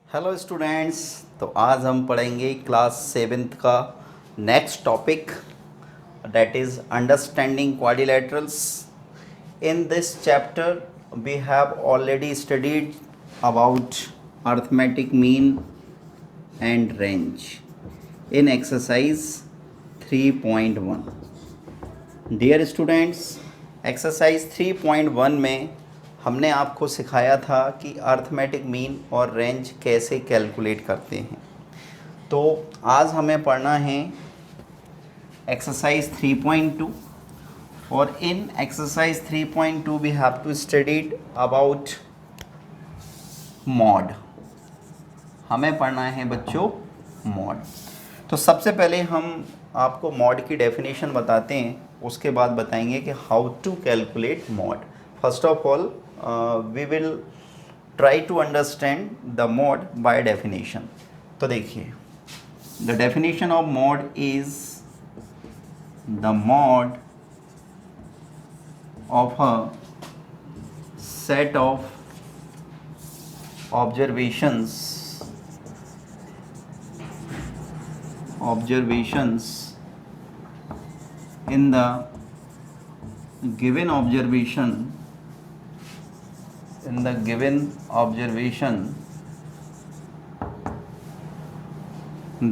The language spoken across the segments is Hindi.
Hello students. तो आज हम पढ़ेंगे क्लास सेवेंथ का next topic, that is understanding quadrilaterals. In this chapter we have already studied about arithmetic mean and range in exercise 3.1। Dear students, exercise 3.1 में हमने आपको सिखाया था कि अर्थमेटिक मीन और रेंज कैसे कैलकुलेट करते हैं। तो आज हमें पढ़ना है एक्सरसाइज 3.2 और इन exercise 3.2 we have to studied about mod. हमें पढ़ना है बच्चों मॉड। तो सबसे पहले हम आपको मॉड की डेफिनेशन बताते हैं, उसके बाद बताएंगे कि how to calculate mode. First of all we will try to understand the mod by definition। तो देखिए, the definition of mod is the mod of a set of observations in the given observation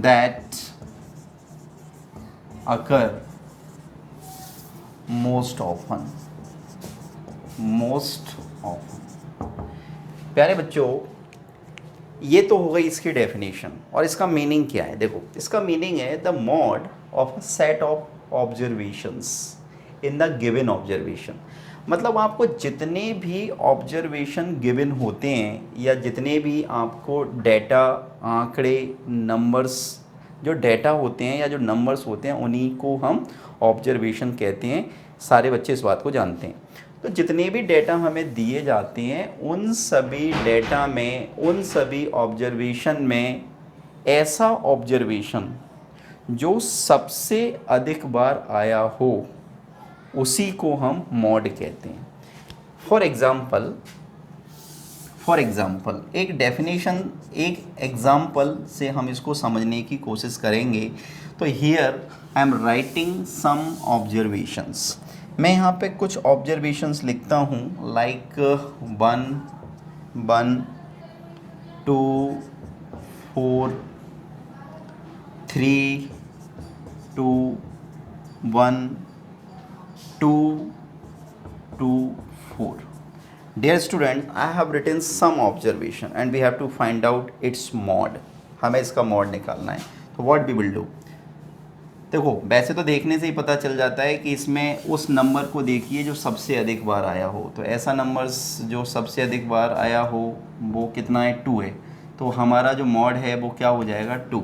that occur most often। प्यारे बच्चों, ये तो हो गई इसकी डेफिनेशन। और इसका मीनिंग क्या है? देखो, इसका मीनिंग है the mod of a set of observations in the given observation. मतलब आपको जितने भी ऑब्जर्वेशन गिवन होते हैं या जितने भी आपको डेटा, आंकड़े, नंबर्स, जो डेटा होते हैं या जो नंबर्स होते हैं उन्हीं को हम ऑब्जर्वेशन कहते हैं। सारे बच्चे इस बात को जानते हैं। तो जितने भी डेटा हमें दिए जाते हैं उन सभी डेटा में, उन सभी ऑब्जर्वेशन में ऐसा ऑब्जर्वेशन जो सबसे अधिक बार आया हो उसी को हम मॉड कहते हैं। फॉर एग्ज़ाम्पल एक डेफिनेशन, एक एग्ज़ाम्पल से हम इसको समझने की कोशिश करेंगे। तो here I am writing some observations. मैं यहाँ पे कुछ ऑब्जर्वेशंस लिखता हूँ, like 1 2 4 3 2 1 2 2 4। Dear student, I have written some observation and we have to find out its mod। हमें इसका mod निकालना है। तो what we will do? देखो, वैसे तो देखने से ही पता चल जाता है कि इसमें उस नंबर को देखिए जो सबसे अधिक बार आया हो। तो ऐसा नंबर्स जो सबसे अधिक बार आया हो वो कितना है? 2 है। तो हमारा जो मॉड है वो क्या हो जाएगा? 2।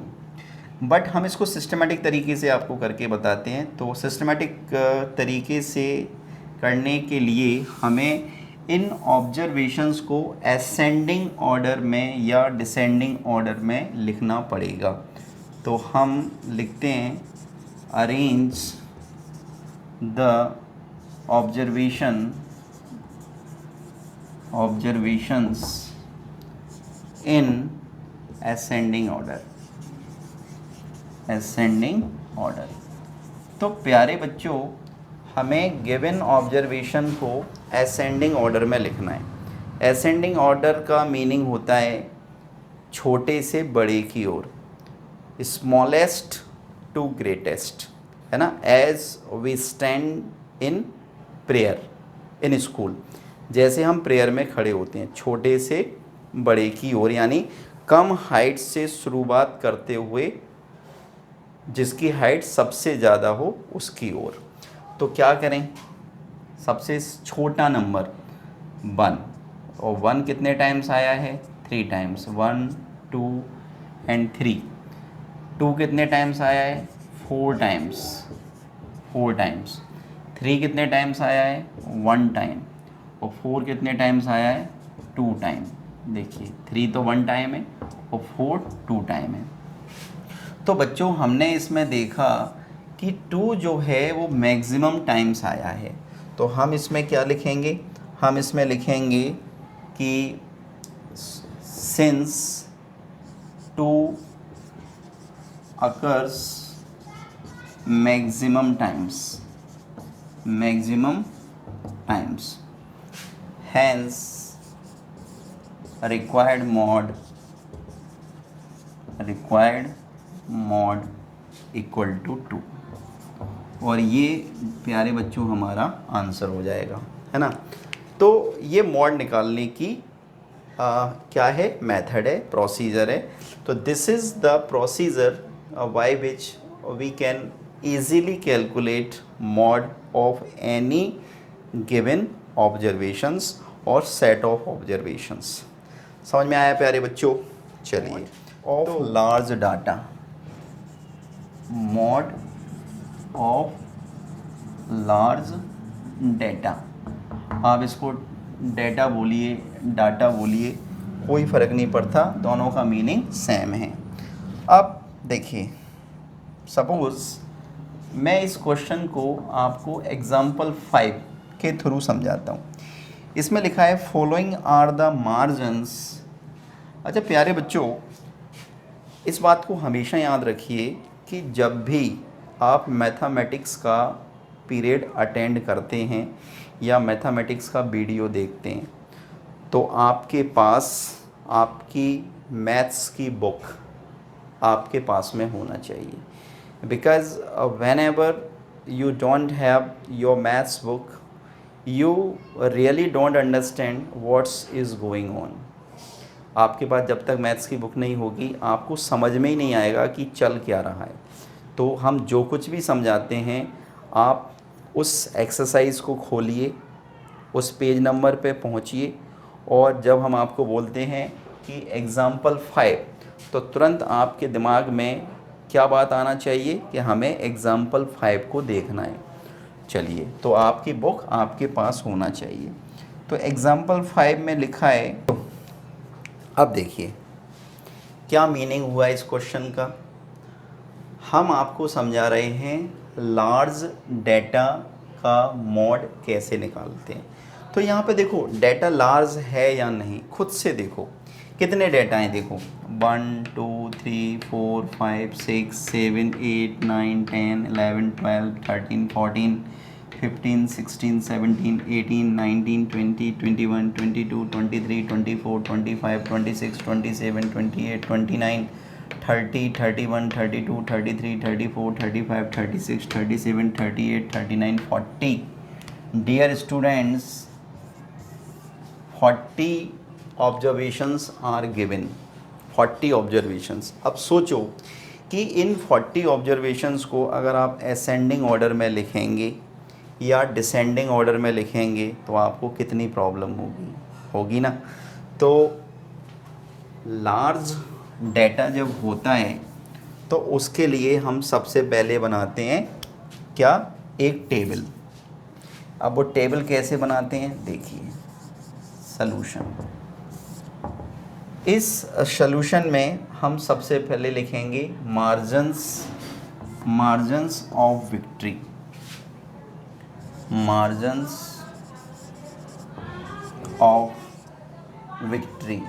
बट हम इसको सिस्टमेटिक तरीके से आपको करके बताते हैं। तो सिस्टमेटिक तरीके से करने के लिए हमें इन ऑब्जर्वेशंस को असेंडिंग ऑर्डर में या डिसेंडिंग ऑर्डर में लिखना पड़ेगा। तो हम लिखते हैं arrange the observations in ascending order. तो प्यारे बच्चों, हमें गिवन ऑब्जर्वेशन को असेंडिंग ऑर्डर में लिखना है। असेंडिंग ऑर्डर का मीनिंग होता है छोटे से बड़े की ओर, स्मॉलेस्ट टू ग्रेटेस्ट, है ना। As we stand in prayer in school, जैसे हम प्रेयर में खड़े होते हैं, छोटे से बड़े की ओर, यानी कम हाइट से शुरुआत करते हुए जिसकी हाइट सबसे ज़्यादा हो उसकी ओर। तो क्या करें? सबसे छोटा नंबर 1, और 1 कितने टाइम्स आया है? 3 टाइम्स। 1 2 एंड 3। 2 कितने टाइम्स आया है? 4 टाइम्स। 3 कितने टाइम्स आया है? 1 टाइम। और 4 कितने टाइम्स आया है? 2 टाइम। देखिए, 3 तो 1 टाइम है और 4 2 टाइम है। तो बच्चों, हमने इसमें देखा कि 2 जो है वो मैक्सिमम टाइम्स आया है। तो हम इसमें क्या लिखेंगे? हम इसमें लिखेंगे कि since to occurs maximum times, hence required mod equal to 2। और ये प्यारे बच्चों हमारा आंसर हो जाएगा, है ना। तो ये मॉड निकालने की क्या है, मेथड है, प्रोसीजर है। तो this is the procedure by which we can easily calculate mod of any given observations और set of observations। समझ में आया प्यारे बच्चों। चलिए, of large data, mod of large data, आप इसको डेटा बोलिए, डाटा बोलिए, कोई फ़र्क नहीं पड़ता, दोनों का मीनिंग सेम है। अब देखिए, सपोज़ मैं इस क्वेश्चन को आपको एग्जाम्पल 5 के थ्रू समझाता हूँ। इसमें लिखा है फॉलोइंग आर द मार्जिन्स। अच्छा प्यारे बच्चों, इस बात को हमेशा याद रखिए कि जब भी आप मैथमेटिक्स का पीरियड अटेंड करते हैं या मैथमेटिक्स का वीडियो देखते हैं तो आपके पास आपकी मैथ्स की बुक आपके पास में होना चाहिए। Because whenever you don't have your maths book, you really don't understand what is going on। आपके पास जब तक मैथ्स की बुक नहीं होगी आपको समझ में ही नहीं आएगा कि चल क्या रहा है। तो हम जो कुछ भी समझाते हैं आप उस एक्सरसाइज को खोलिए, उस पेज नंबर पे पहुंचिए और जब हम आपको बोलते हैं कि एग्ज़ाम्पल 5 तो तुरंत आपके दिमाग में क्या बात आना चाहिए कि हमें एग्ज़ाम्पल 5 को देखना है। चलिए, तो आपकी बुक आपके पास होना चाहिए। तो एग्ज़ाम्पल 5 में लिखा है, तो अब देखिए क्या मीनिंग हुआ इस क्वेश्चन का। हम आपको समझा रहे हैं लार्ज डेटा का मॉड कैसे निकालते हैं। तो यहाँ पे देखो डेटा लार्ज है या नहीं, खुद से देखो कितने डेटा हैं। देखो 1 2 3 4 5 6 7 8 9 10 11 12 13 14 15 16 17 18 19 20 21 22 23 24 25 26 27 28 29 30 31 32 33 34 35 36 37 38 39 40। Dear students, 40 observations are given. 40 observations. अब सोचो कि इन 40 ऑब्जर्वेशंस को अगर आप असेंडिंग ऑर्डर में लिखेंगे या डिसेंडिंग ऑर्डर में लिखेंगे तो आपको कितनी प्रॉब्लम होगी ना। तो लार्ज डेटा जब होता है तो उसके लिए हम सबसे पहले बनाते हैं क्या, एक टेबल। अब वो टेबल कैसे बनाते हैं, देखिए सॉल्यूशन। इस सॉल्यूशन में हम सबसे पहले लिखेंगे margins of victory. Margins of victory.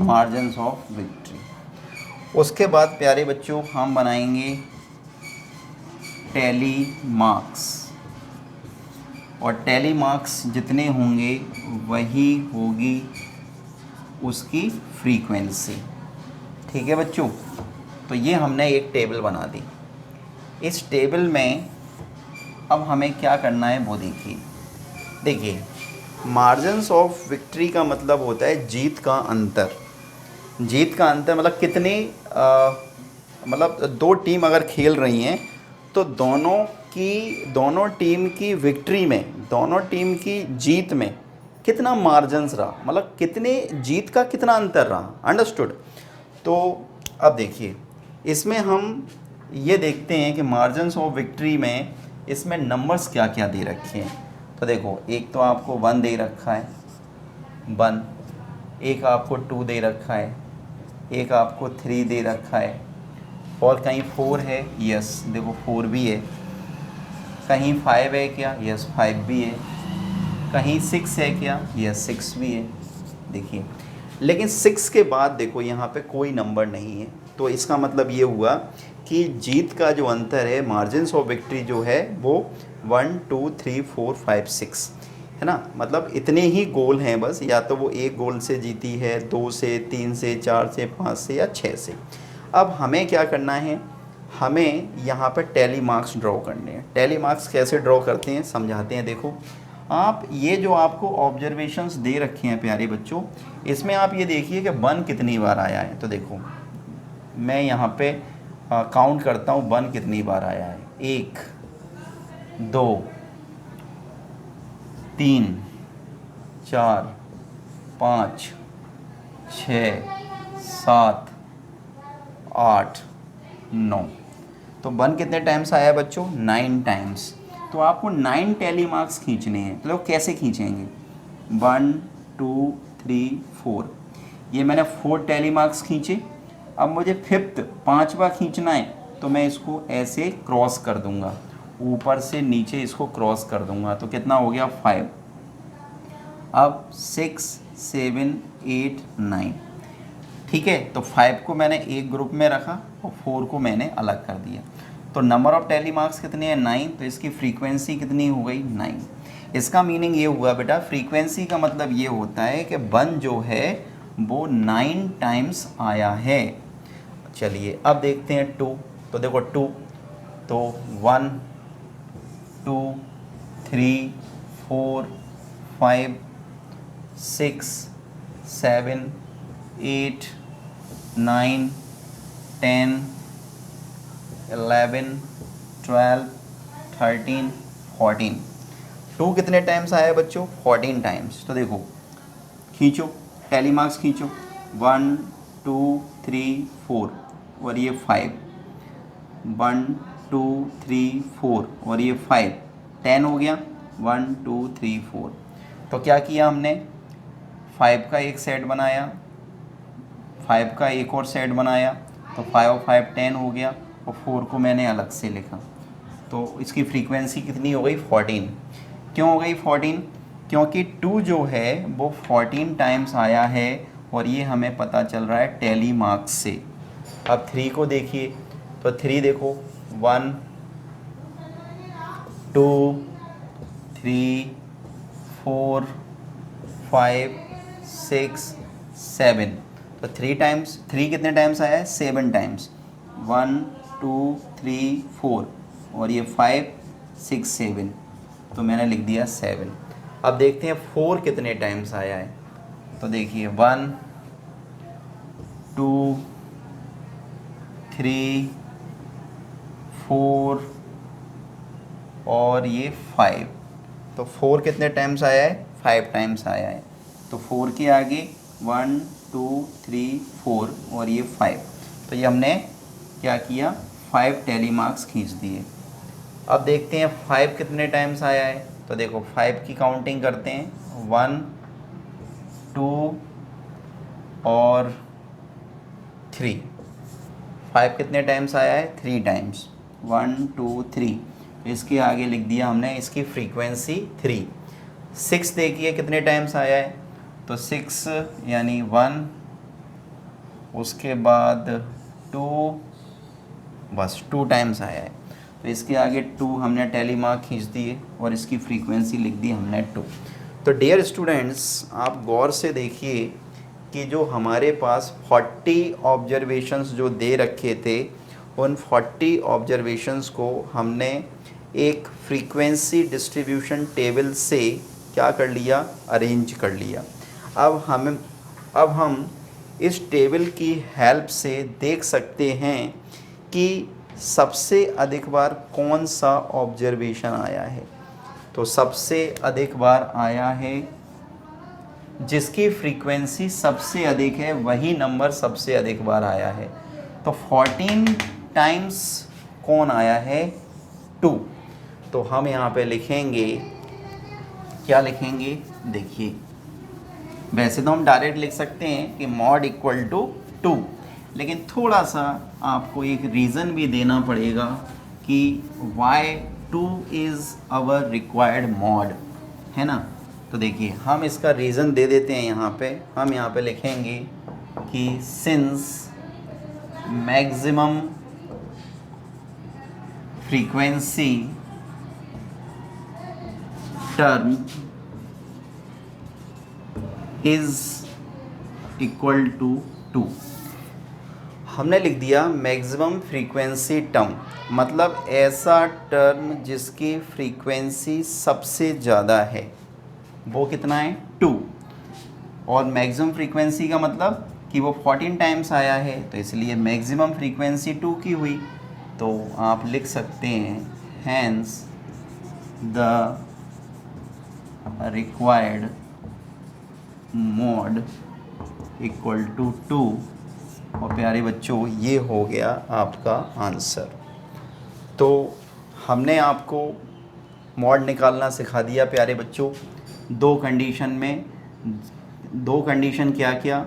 Margins of victory. उसके बाद प्यारे बच्चों हम बनाएंगे टैली मार्क्स, और टैली मार्क्स जितने होंगे वही होगी उसकी फ्रीक्वेंसी। ठीक है बच्चों, तो ये हमने एक टेबल बना दी। इस टेबल में अब हमें क्या करना है वो देखिए मार्जिन्स ऑफ विक्ट्री का मतलब होता है जीत का अंतर। जीत का अंतर मतलब कितने मतलब दो टीम अगर खेल रही हैं तो दोनों टीम की विक्ट्री में, दोनों टीम की जीत में कितना मार्जिन्स रहा, मतलब कितने जीत का कितना अंतर रहा। अंडरस्टूड। तो अब देखिए इसमें हम ये देखते हैं कि मार्जिन्स ऑफ विक्ट्री में इसमें नंबर्स क्या क्या दे रखे हैं। तो देखो एक तो आपको 1 दे रखा है 1, एक आपको 2 दे रखा है, एक आपको 3 दे रखा है, और कहीं 4 है, यस देखो 4 भी है, कहीं 5 है क्या, यस 5 भी है, कहीं 6 है क्या? यस 6 भी है, देखिए। लेकिन 6 के बाद देखो यहाँ पे कोई नंबर नहीं है, तो इसका मतलब ये हुआ कि जीत का जो अंतर है, मार्जिन्स ऑफ विक्ट्री जो है वो 1 2 3 4 5 6 है ना। मतलब इतने ही गोल हैं बस, या तो वो एक गोल से जीती है, 2 से, 3 से, 4 से, 5 से या 6 से। अब हमें क्या करना है, हमें यहाँ पर टैली मार्क्स ड्रॉ करने हैं। टैली मार्क्स कैसे ड्रॉ करते हैं समझाते हैं। देखो आप ये जो आपको ऑब्जर्वेशंस दे रखे हैं प्यारे बच्चों, इसमें आप ये देखिए कि 1 कितनी बार आया है। तो देखो मैं यहाँ पे काउंट करता हूँ 1 कितनी बार आया है। 1 2 3 4 5 6 7 8 9। तो 1 कितने टाइम्स आया है बच्चों? 9 टाइम्स। तो आपको 9 टैली मार्क्स खींचने हैं। तो कैसे खींचेंगे? 1 2 3 4, ये मैंने 4 टैली मार्क्स खींचे। अब मुझे 5th 5वां खींचना है, तो मैं इसको ऐसे क्रॉस कर दूंगा, ऊपर से नीचे इसको क्रॉस कर दूंगा। तो कितना हो गया? 5। अब 6 7 8 9, ठीक है। तो 5 को मैंने एक ग्रुप में रखा और 4 को मैंने अलग कर दिया। तो नंबर ऑफ टैली मार्क्स कितने हैं? 9। तो इसकी फ्रीक्वेंसी कितनी हो गई? 9। इसका मीनिंग ये हुआ बेटा, फ्रीक्वेंसी का मतलब ये होता है कि 1 जो है वो 9 टाइम्स आया है। चलिए अब देखते हैं 2। तो देखो 2, तो 1 2 3 4 5 6 7 8 9 10 11 12 13 14। 2 कितने टाइम्स आया है बच्चों? 14 टाइम्स। तो देखो खींचो, टैली मार्क्स खींचो, 1 2 3 4 और ये 5, 1 2 3 4 और ये 5, 10 हो गया। 1 2 3 4। तो क्या किया हमने? 5 का एक सेट बनाया, 5 का एक और सेट बनाया, तो 5 और 5 10 हो गया, और 4 को मैंने अलग से लिखा। तो इसकी फ्रीक्वेंसी कितनी हो गई? 14। क्यों हो गई 14? क्योंकि 2 जो है वो 14 टाइम्स आया है, और ये हमें पता चल रहा है टैली मार्क्स से। अब 3 को देखिए, तो 3 देखो 1 2 3 4 5 6 7। तो 3 टाइम्स, 3 कितने टाइम्स आया है? 7 टाइम्स। 1 2 3 4 और ये 5 6 7, तो मैंने लिख दिया 7। अब देखते हैं 4 कितने टाइम्स आया है। तो देखिए 1 2 3 4 और ये 5। तो 4 कितने टाइम्स आया है? 5 टाइम्स आया है। तो 4 के आगे 1 2 3 4 और ये 5। तो ये हमने क्या किया? 5 टैली मार्क्स खींच दिए। अब देखते हैं 5 कितने टाइम्स आया है। तो देखो 5 की काउंटिंग करते हैं, 1 2 और 3। 5 कितने टाइम्स आया है? 3 टाइम्स। 1 2 3, इसके आगे लिख दिया हमने इसकी फ्रीक्वेंसी 3। 6 देखिए कितने टाइम्स आया है। तो 6 यानी 1, उसके बाद 2, बस 2 टाइम्स आया है। तो इसके आगे 2 हमने टैली मार्क खींच दिए और इसकी फ्रीक्वेंसी लिख दी हमने 2। तो डियर स्टूडेंट्स, आप गौर से देखिए कि जो हमारे पास 40 ऑब्जर्वेशंस जो दे रखे थे, उन 40 ऑब्जर्वेशंस को हमने एक फ्रीक्वेंसी डिस्ट्रीब्यूशन टेबल से क्या कर लिया? अरेंज कर लिया। अब हम इस टेबल की हेल्प से देख सकते हैं कि सबसे अधिक बार कौन सा ऑब्जर्वेशन आया है। तो सबसे अधिक बार आया है, जिसकी फ्रीक्वेंसी सबसे अधिक है वही नंबर सबसे अधिक बार आया है। तो 14 टाइम्स कौन आया है? 2। तो हम यहाँ पे लिखेंगे, क्या लिखेंगे? देखिए वैसे तो हम डायरेक्ट लिख सकते हैं कि मॉड इक्वल टू 2, लेकिन थोड़ा सा आपको एक रीज़न भी देना पड़ेगा कि why 2 is our required mode, है ना। तो देखिए हम इसका रीज़न दे देते हैं यहाँ पे, हम यहाँ पे लिखेंगे कि since maximum frequency term is equal to 2। हमने लिख दिया मैक्सिमम फ्रीक्वेंसी टर्म, मतलब ऐसा टर्म जिसकी फ्रीक्वेंसी सबसे ज़्यादा है, वो कितना है 2। और मैक्सिमम फ्रीक्वेंसी का मतलब कि वो 14 टाइम्स आया है, तो इसलिए मैक्सिमम फ्रीक्वेंसी 2 की हुई। तो आप लिख सकते हैं hence the required mode equal to 2। और प्यारे बच्चों ये हो गया आपका आंसर। तो हमने आपको मॉड निकालना सिखा दिया प्यारे बच्चों, दो कंडीशन में। दो कंडीशन क्या क्या,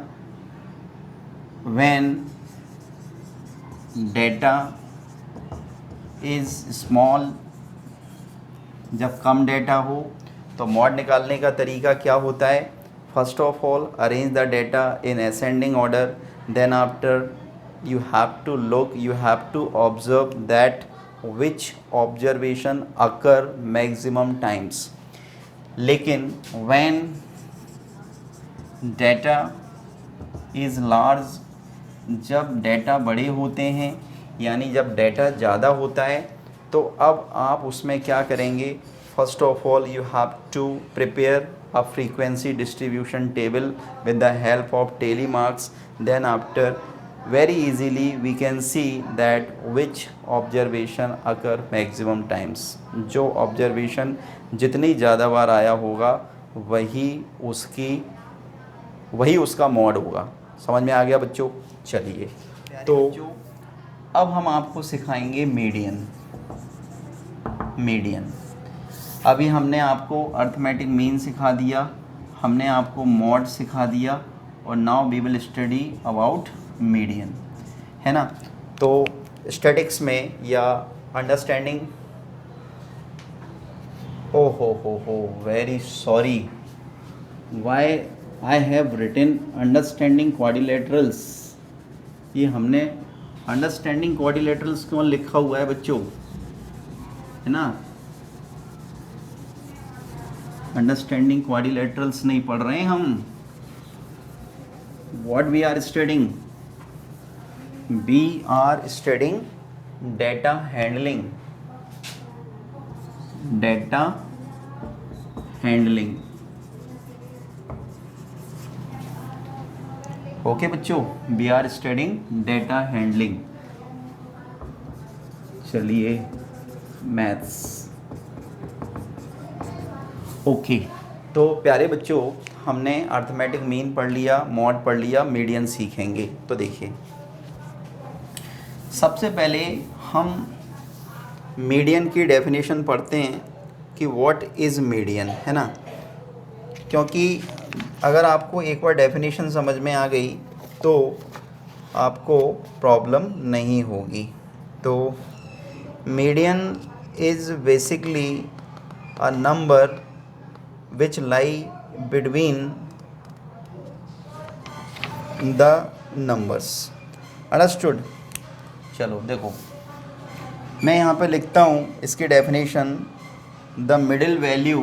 व्हेन डेटा इज़ स्मॉल, जब कम डेटा हो। तो मॉड निकालने का तरीका क्या होता है, first of all arrange the data in ascending order, then after you have to look, you have to observe that which observation occur maximum times. लेकिन when data is large, जब डेटा बड़े होते हैं, यानी जब डेटा ज़्यादा होता है, तो अब आप उसमें क्या करेंगे, first of all you have to prepare a frequency distribution table with the help of tally marks. Then after very easily we can see that which observation occur maximum times. जो observation जितनी ज़्यादा बार आया होगा वही उसका मॉड होगा। समझ में आ गया बच्चों? चलिए, तो अब हम आपको सिखाएंगे मीडियन। अभी हमने आपको अर्थमेटिक मीन सिखा दिया, हमने आपको मॉड सिखा दिया, और now we will study about median, है ना। तो स्टैटिक्स में या अंडरस्टैंडिंग, ओ हो very sorry, why I have written understanding quadrilaterals. ये हमने अंडरस्टैंडिंग क्वाड्रिलेटरल्स क्यों लिखा हुआ है बच्चों, है ना। अंडरस्टैंडिंग क्वाड्रिलेटरल्स नहीं पढ़ रहे हैं हम। What we are studying, we are studying data handling. Okay बच्चों, we are studying data handling. चलिए, मैथ्स। ओके, तो प्यारे बच्चों हमने अर्थमेटिक मीन पढ़ लिया, मॉड पढ़ लिया, मीडियन सीखेंगे। तो देखिए, सबसे पहले हम मीडियन की डेफिनेशन पढ़ते हैं कि व्हाट इज़ मीडियन, है ना। क्योंकि अगर आपको एक बार डेफिनेशन समझ में आ गई तो आपको प्रॉब्लम नहीं होगी। तो median is basically a number which lie between the numbers. Understood? चलो देखो, मैं यहाँ पे लिखता हूँ इसकी definition, the middle value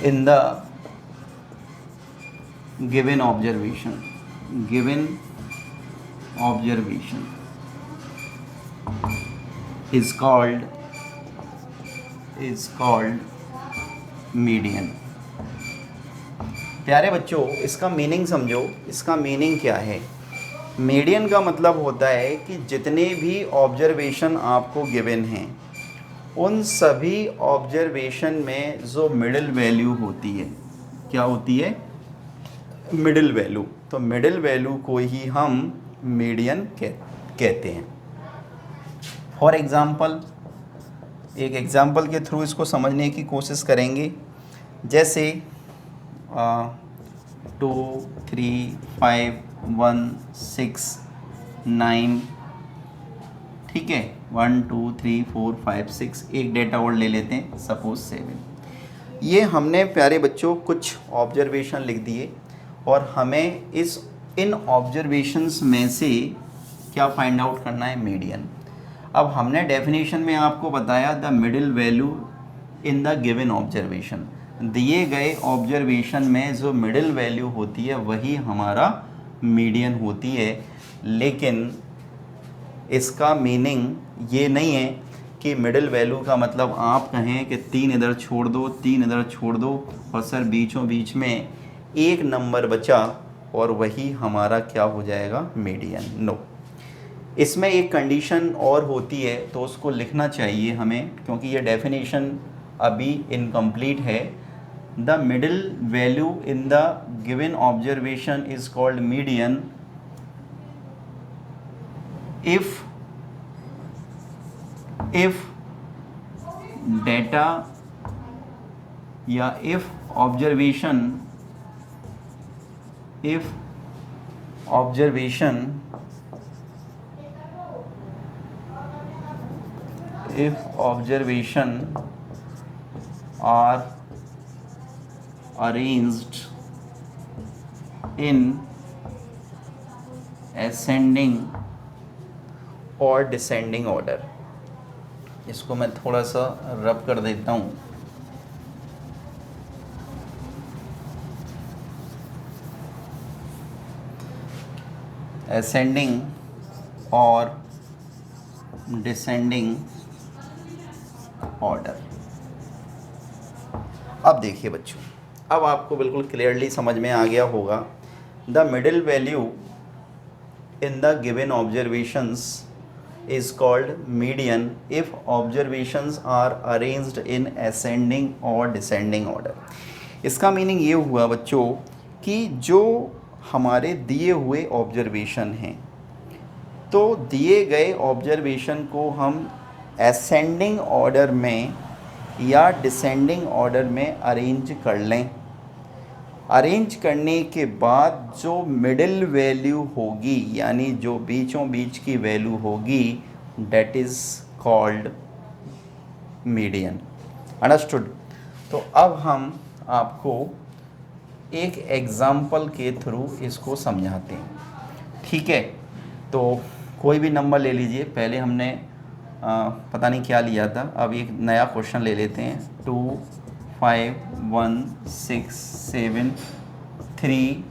in the given observation is called median. प्यारे बच्चों, इसका मीनिंग समझो। इसका मीनिंग क्या है? मीडियन का मतलब होता है कि जितने भी ऑब्जर्वेशन आपको गिवन हैं, उन सभी ऑब्जर्वेशन में जो मिडिल वैल्यू होती है, क्या होती है? Middle value. तो मिडिल वैल्यू को ही हम मीडियन कहते हैं। फॉर एग्ज़ाम्पल, एक एग्ज़ाम्पल के थ्रू इसको समझने की कोशिश करेंगे। जैसे 2, 3, 5, 1, 6, 9, ठीक है, 1 2 3 4 5 6, एक डेटा और ले लेते हैं, सपोज 7। ये हमने प्यारे बच्चों कुछ ऑब्जर्वेशन लिख दिए और हमें इन ऑब्जर्वेशंस में से क्या फाइंड आउट करना है, मीडियन। अब हमने डेफिनेशन में आपको बताया the middle value in the given observation, दिए गए ऑब्जर्वेशन में जो मिडिल वैल्यू होती है वही हमारा मीडियन होती है। लेकिन इसका मीनिंग ये नहीं है कि मिडिल वैल्यू का मतलब आप कहें कि 3 इधर छोड़ दो, 3 इधर छोड़ दो और सर बीचों बीच में एक नंबर बचा और वही हमारा क्या हो जाएगा, मीडियन। नो, इसमें एक कंडीशन और होती है तो उसको लिखना चाहिए हमें, क्योंकि ये डेफिनेशन अभी इनकम्प्लीट है। The middle value in the given observation is called median if data या if observation are arranged in ascending और डिसेंडिंग ऑर्डर। इसको मैं थोड़ा सा रब कर देता हूँ। असेंडिंग और डिसेंडिंग ऑर्डर। अब देखिए बच्चों, अब आपको बिल्कुल क्लियरली समझ में आ गया होगा। The middle value in the given observations is called median if observations are arranged in ascending or descending order। इसका मीनिंग ये हुआ बच्चों कि जो हमारे दिए हुए ऑब्जर्वेशन हैं, तो दिए गए ऑब्जर्वेशन को हम ascending ऑर्डर में या डिसेंडिंग ऑर्डर में अरेंज कर लें। अरेंज करने के बाद जो मिडिल वैल्यू होगी, यानी जो बीचों बीच की वैल्यू होगी, date is called median. Understood. तो अब हम आपको एक एग्ज़ाम्पल के थ्रू इसको समझाते हैं, ठीक है। तो कोई भी नंबर ले लीजिए, पहले हमने पता नहीं क्या लिया था, अब एक नया क्वेश्चन ले लेते हैं। 2 5 1 6 7 3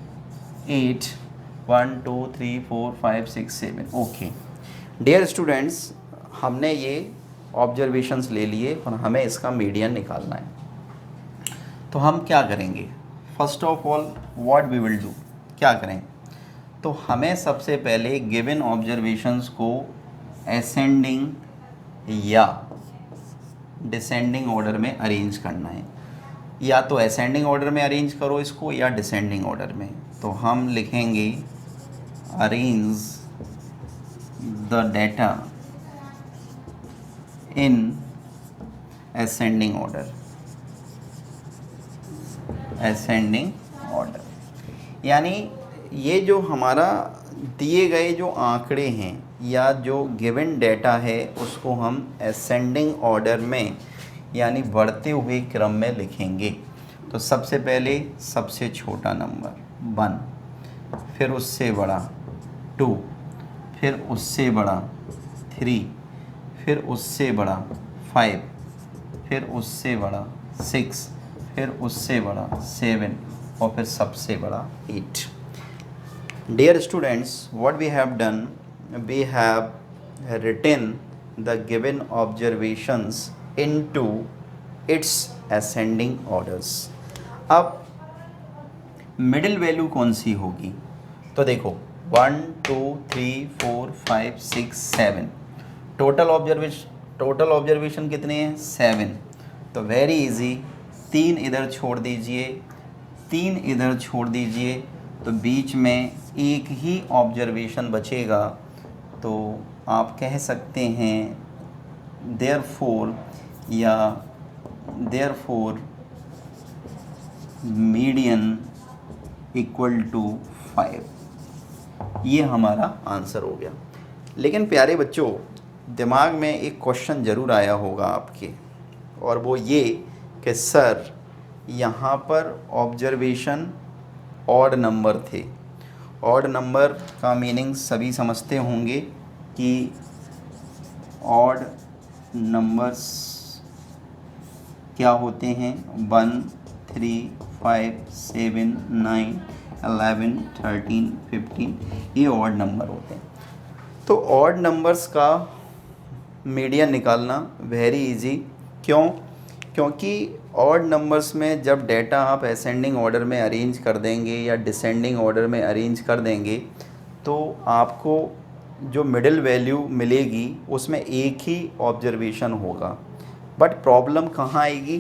8 1 2 3 4 5 6 7। ओके डियर स्टूडेंट्स, हमने ये ऑब्जर्वेशंस ले लिए और हमें इसका मीडियन निकालना है। तो हम क्या करेंगे, first of all what we will do, क्या करें, तो हमें सबसे पहले गिवन ऑब्जर्वेशंस को असेंडिंग या डिसेंडिंग ऑर्डर में अरेंज करना है। या तो असेंडिंग ऑर्डर में अरेंज करो इसको या डिसेंडिंग ऑर्डर में। तो हम लिखेंगे arrange the data in ascending order, ascending order यानी ये जो हमारा दिए गए जो आंकड़े हैं या जो गिवन डेटा है उसको हम असेंडिंग ऑर्डर में यानी बढ़ते हुए क्रम में लिखेंगे। तो सबसे पहले सबसे छोटा नंबर 1, फिर उससे बड़ा 2, फिर उससे बड़ा 3, फिर उससे बड़ा 5, फिर उससे बड़ा 6, फिर उससे बड़ा 7 और फिर सबसे बड़ा 8। Dear students, what we have done, we have written the given observations into its ascending orders। अब मिडिल वैल्यू कौन सी होगी, तो देखो 1 2 3 4 5 6 7 टोटल ऑब्जर्वेशन कितने हैं, 7। तो वेरी इजी, 3 इधर छोड़ दीजिए, 3 इधर छोड़ दीजिए, तो बीच में एक ही ऑब्जर्वेशन बचेगा। तो आप कह सकते हैं देयरफॉर या देयरफॉर मीडियन इक्वल टू 5, ये हमारा आंसर हो गया। लेकिन प्यारे बच्चों, दिमाग में एक क्वेश्चन ज़रूर आया होगा आपके, और वो ये कि सर यहाँ पर ऑब्जर्वेशन ऑड नंबर थे। ऑड नंबर का मीनिंग सभी समझते होंगे कि ऑड नंबर्स क्या होते हैं। 1, 3, 5, 7, 9, 11, 13, 15 ये ऑड नंबर होते हैं। तो ऑड नंबर्स का मीडियन निकालना वेरी इजी। क्यों? क्योंकि ऑड नंबर्स में जब डेटा आप असेंडिंग ऑर्डर में अरेंज कर देंगे या डिसेंडिंग ऑर्डर में अरेंज कर देंगे तो आपको जो मिडिल वैल्यू मिलेगी उसमें एक ही ऑब्जर्वेशन होगा। बट प्रॉब्लम कहाँ आएगी?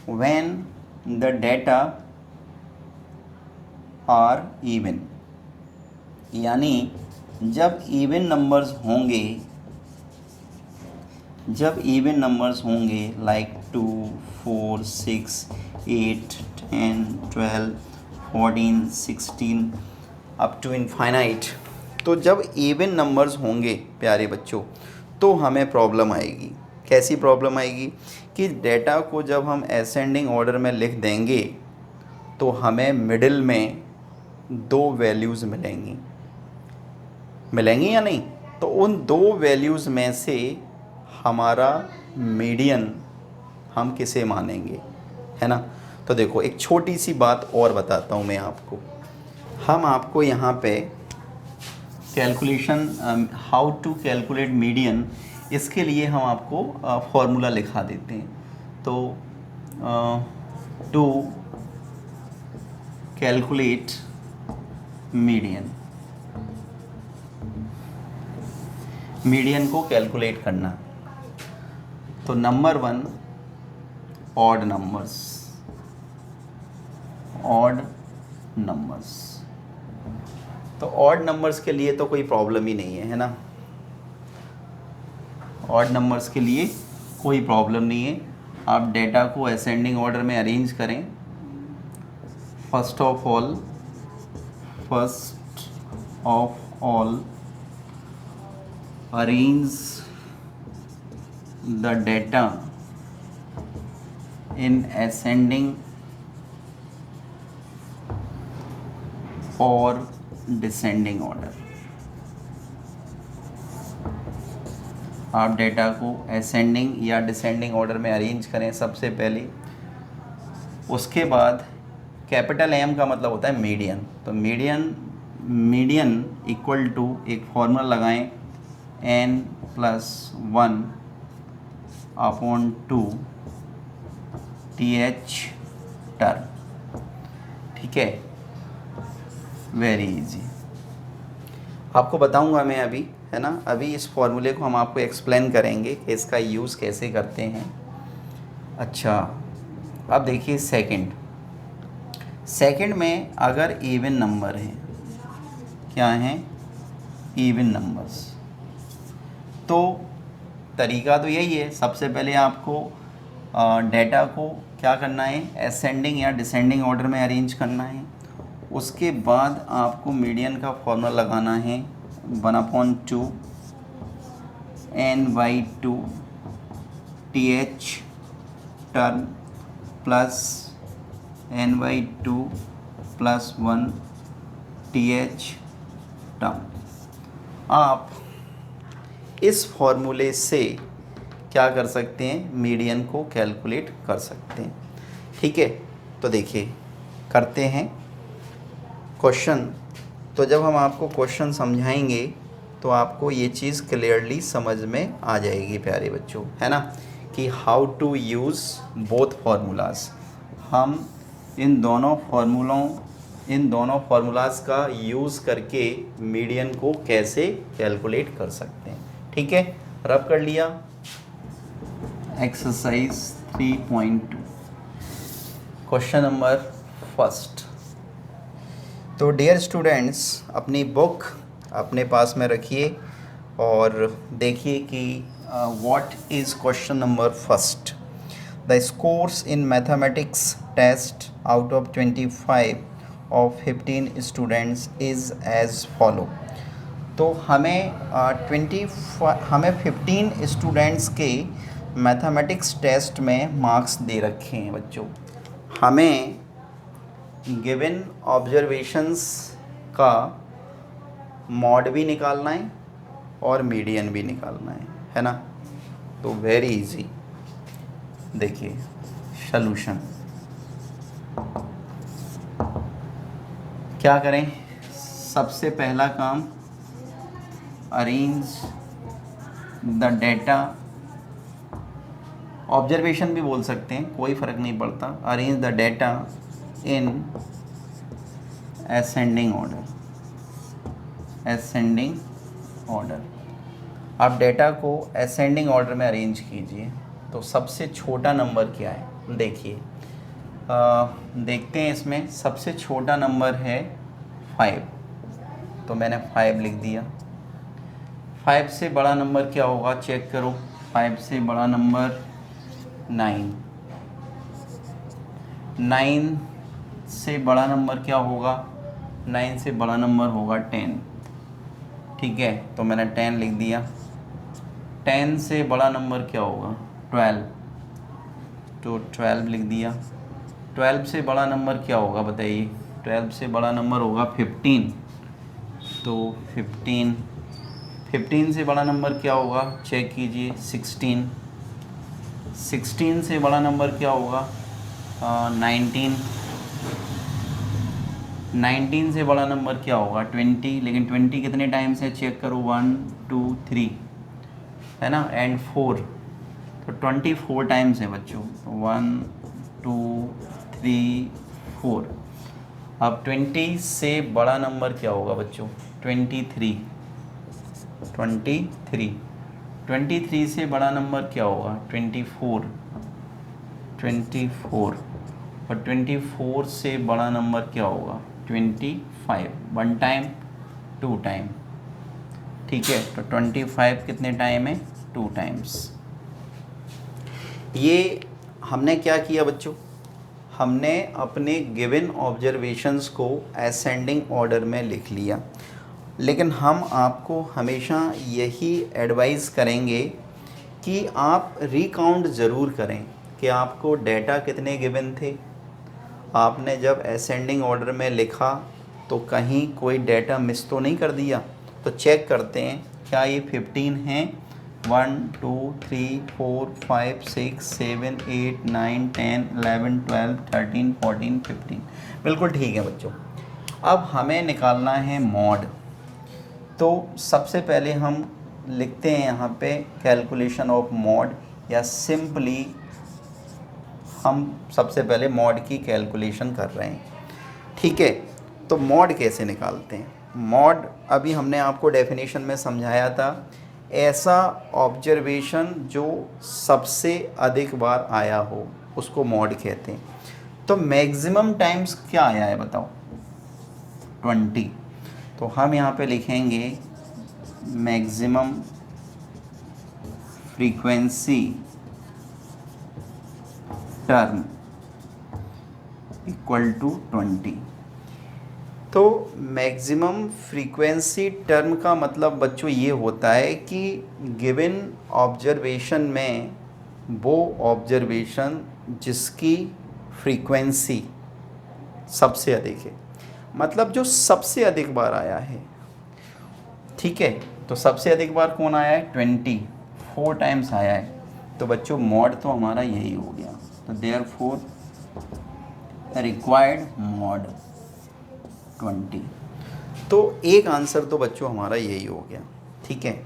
When the data are even, यानी जब इवन नंबर्स होंगे, लाइक 2, 4, 6, 8, 10, 12, 14, 16 अप टू इनफाइनाइट, तो जब इवन नंबर्स होंगे प्यारे बच्चों तो हमें प्रॉब्लम आएगी। कैसी प्रॉब्लम आएगी? कि डेटा को जब हम असेंडिंग ऑर्डर में लिख देंगे तो हमें मिडिल में 2 वैल्यूज़ मिलेंगी या नहीं? तो उन 2 वैल्यूज़ में से हमारा मीडियन हम किसे मानेंगे, है ना? तो देखो एक छोटी सी बात और बताता हूँ मैं आपको। हम आपको यहाँ पे calculation how to calculate median, इसके लिए हम आपको फॉर्मूला लिखा देते हैं। तो टू कैलकुलेट मीडियन, मीडियन को कैलकुलेट करना, तो नंबर 1 ऑड नंबर्स। तो ऑड नंबर्स के लिए तो कोई प्रॉब्लम ही नहीं है ना? ऑड नंबर्स के लिए कोई प्रॉब्लम नहीं है। आप डेटा को असेंडिंग ऑर्डर में अरेंज करें। First of all arrange the data in ascending और डिसेंडिंग ऑर्डर। आप डेटा को असेंडिंग या डिसेंडिंग ऑर्डर में अरेंज करें सबसे पहले। उसके बाद कैपिटल एम का मतलब होता है मीडियन। तो मीडियन इक्वल टू एक फॉर्मूला लगाएं, n+1/2 TH टर्म। ठीक है, वेरी इजी। आपको बताऊंगा मैं अभी, है ना? अभी इस फॉर्मूले को हम आपको एक्सप्लेन करेंगे कि इसका यूज़ कैसे करते हैं। अच्छा, अब देखिए सेकंड में अगर इवन नंबर हैं, क्या हैं? Even numbers. तो तरीका तो यही है, सबसे पहले आपको डेटा को क्या करना है? असेंडिंग या डिसेंडिंग ऑर्डर में अरेंज करना है। उसके बाद आपको मीडियन का फॉर्मूला लगाना है 1/2 n/2 TH term plus n/2 + 1 TH term. आप इस फॉर्मूले से क्या कर सकते हैं? मीडियन को कैलकुलेट कर सकते हैं। ठीक है, तो देखिए करते हैं क्वेश्चन। तो जब हम आपको क्वेश्चन समझाएंगे तो आपको ये चीज़ क्लियरली समझ में आ जाएगी प्यारे बच्चों, है ना? कि how to use both formulas. हम इन दोनों फार्मूलाज का यूज़ करके मीडियन को कैसे कैलकुलेट कर सकते हैं। ठीक है, रब कर लिया। Exercise 3.2 question number first. तो डियर स्टूडेंट्स, अपनी बुक अपने पास में रखिए और देखिए कि what is question number first. The scores in mathematics test out of 25 of 15 students is as follow. तो हमें 15 स्टूडेंट्स के मैथमेटिक्स टेस्ट में मार्क्स दे रखे हैं बच्चों। हमें गिवन ऑब्जर्वेशंस का मॉड भी निकालना है और मीडियन भी निकालना है ना। तो वेरी इजी, देखिए सॉल्यूशन क्या करें। सबसे पहला काम, अरेंज द डेटा, ऑब्जर्वेशन भी बोल सकते हैं, कोई फ़र्क नहीं पड़ता। Arrange the data in ascending order, ascending order. आप डेटा को असेंडिंग ऑर्डर में अरेंज कीजिए। तो सबसे छोटा नंबर क्या है, देखिए देखते हैं। इसमें सबसे छोटा नंबर है 5, तो मैंने 5 लिख दिया। 5 से बड़ा नंबर क्या होगा, चेक करो। 5 से बड़ा नंबर 9, 9 से बड़ा नंबर क्या होगा, 9 से बड़ा नंबर होगा 10। ठीक है, तो मैंने 10 लिख दिया। 10 से बड़ा नंबर क्या होगा, 12, तो 12 लिख दिया। 12 से बड़ा नंबर क्या होगा बताइए, 12 से बड़ा नंबर होगा 15, तो 15। 15 से बड़ा नंबर क्या होगा, चेक कीजिए, 16। 16 से बड़ा नंबर क्या होगा, 19। 19 से बड़ा नंबर क्या होगा, 20। लेकिन 20 कितने टाइम्स है, चेक करो, 1 2 3 है ना, एंड 4, तो 24 टाइम्स है बच्चों। 1 2 3 4। अब 20 से बड़ा नंबर क्या होगा बच्चों, 23। 23। 23 से बड़ा नंबर क्या होगा, 24। 24 और 24 से बड़ा नंबर क्या होगा, 25। 1 टाइम 2 टाइम, ठीक है। तो 25 कितने टाइम है, 2 टाइम्स। ये हमने क्या किया बच्चों, हमने अपने गिवन ऑब्जर्वेशंस को असेंडिंग ऑर्डर में लिख लिया। लेकिन हम आपको हमेशा यही एडवाइस करेंगे कि आप रिकाउंट ज़रूर करें कि आपको डेटा कितने गिवन थे। आपने जब असेंडिंग ऑर्डर में लिखा तो कहीं कोई डेटा मिस तो नहीं कर दिया। तो चेक करते हैं क्या ये 15 हैं, 1 2 3 4 5 6 7 8 9 10 11 12 13 14 15, बिल्कुल ठीक है बच्चों। अब हमें निकालना है मॉड। तो सबसे पहले हम लिखते हैं यहाँ पे कैलकुलेशन ऑफ मॉड, या सिंपली हम सबसे पहले मॉड की कैलकुलेशन कर रहे हैं। ठीक है, तो मॉड कैसे निकालते हैं। मॉड अभी हमने आपको डेफिनेशन में समझाया था, ऐसा ऑब्जर्वेशन जो सबसे अधिक बार आया हो उसको मॉड कहते हैं। तो मैक्सिमम टाइम्स क्या आया है बताओ, 20। तो हम यहाँ पे लिखेंगे maximum frequency term equal to 20। तो मैक्सिमम फ्रीक्वेंसी टर्म का मतलब बच्चों ये होता है कि गिवन ऑब्जर्वेशन में वो ऑब्जर्वेशन जिसकी फ्रीक्वेंसी सबसे अधिक है, मतलब जो सबसे अधिक बार आया है। ठीक है, तो सबसे अधिक बार कौन आया है, 24 टाइम्स आया है। तो बच्चों मॉड तो हमारा यही हो गया। तो देयरफॉर रिक्वायर्ड मॉड 20। तो एक आंसर तो बच्चों हमारा यही हो गया। ठीक है,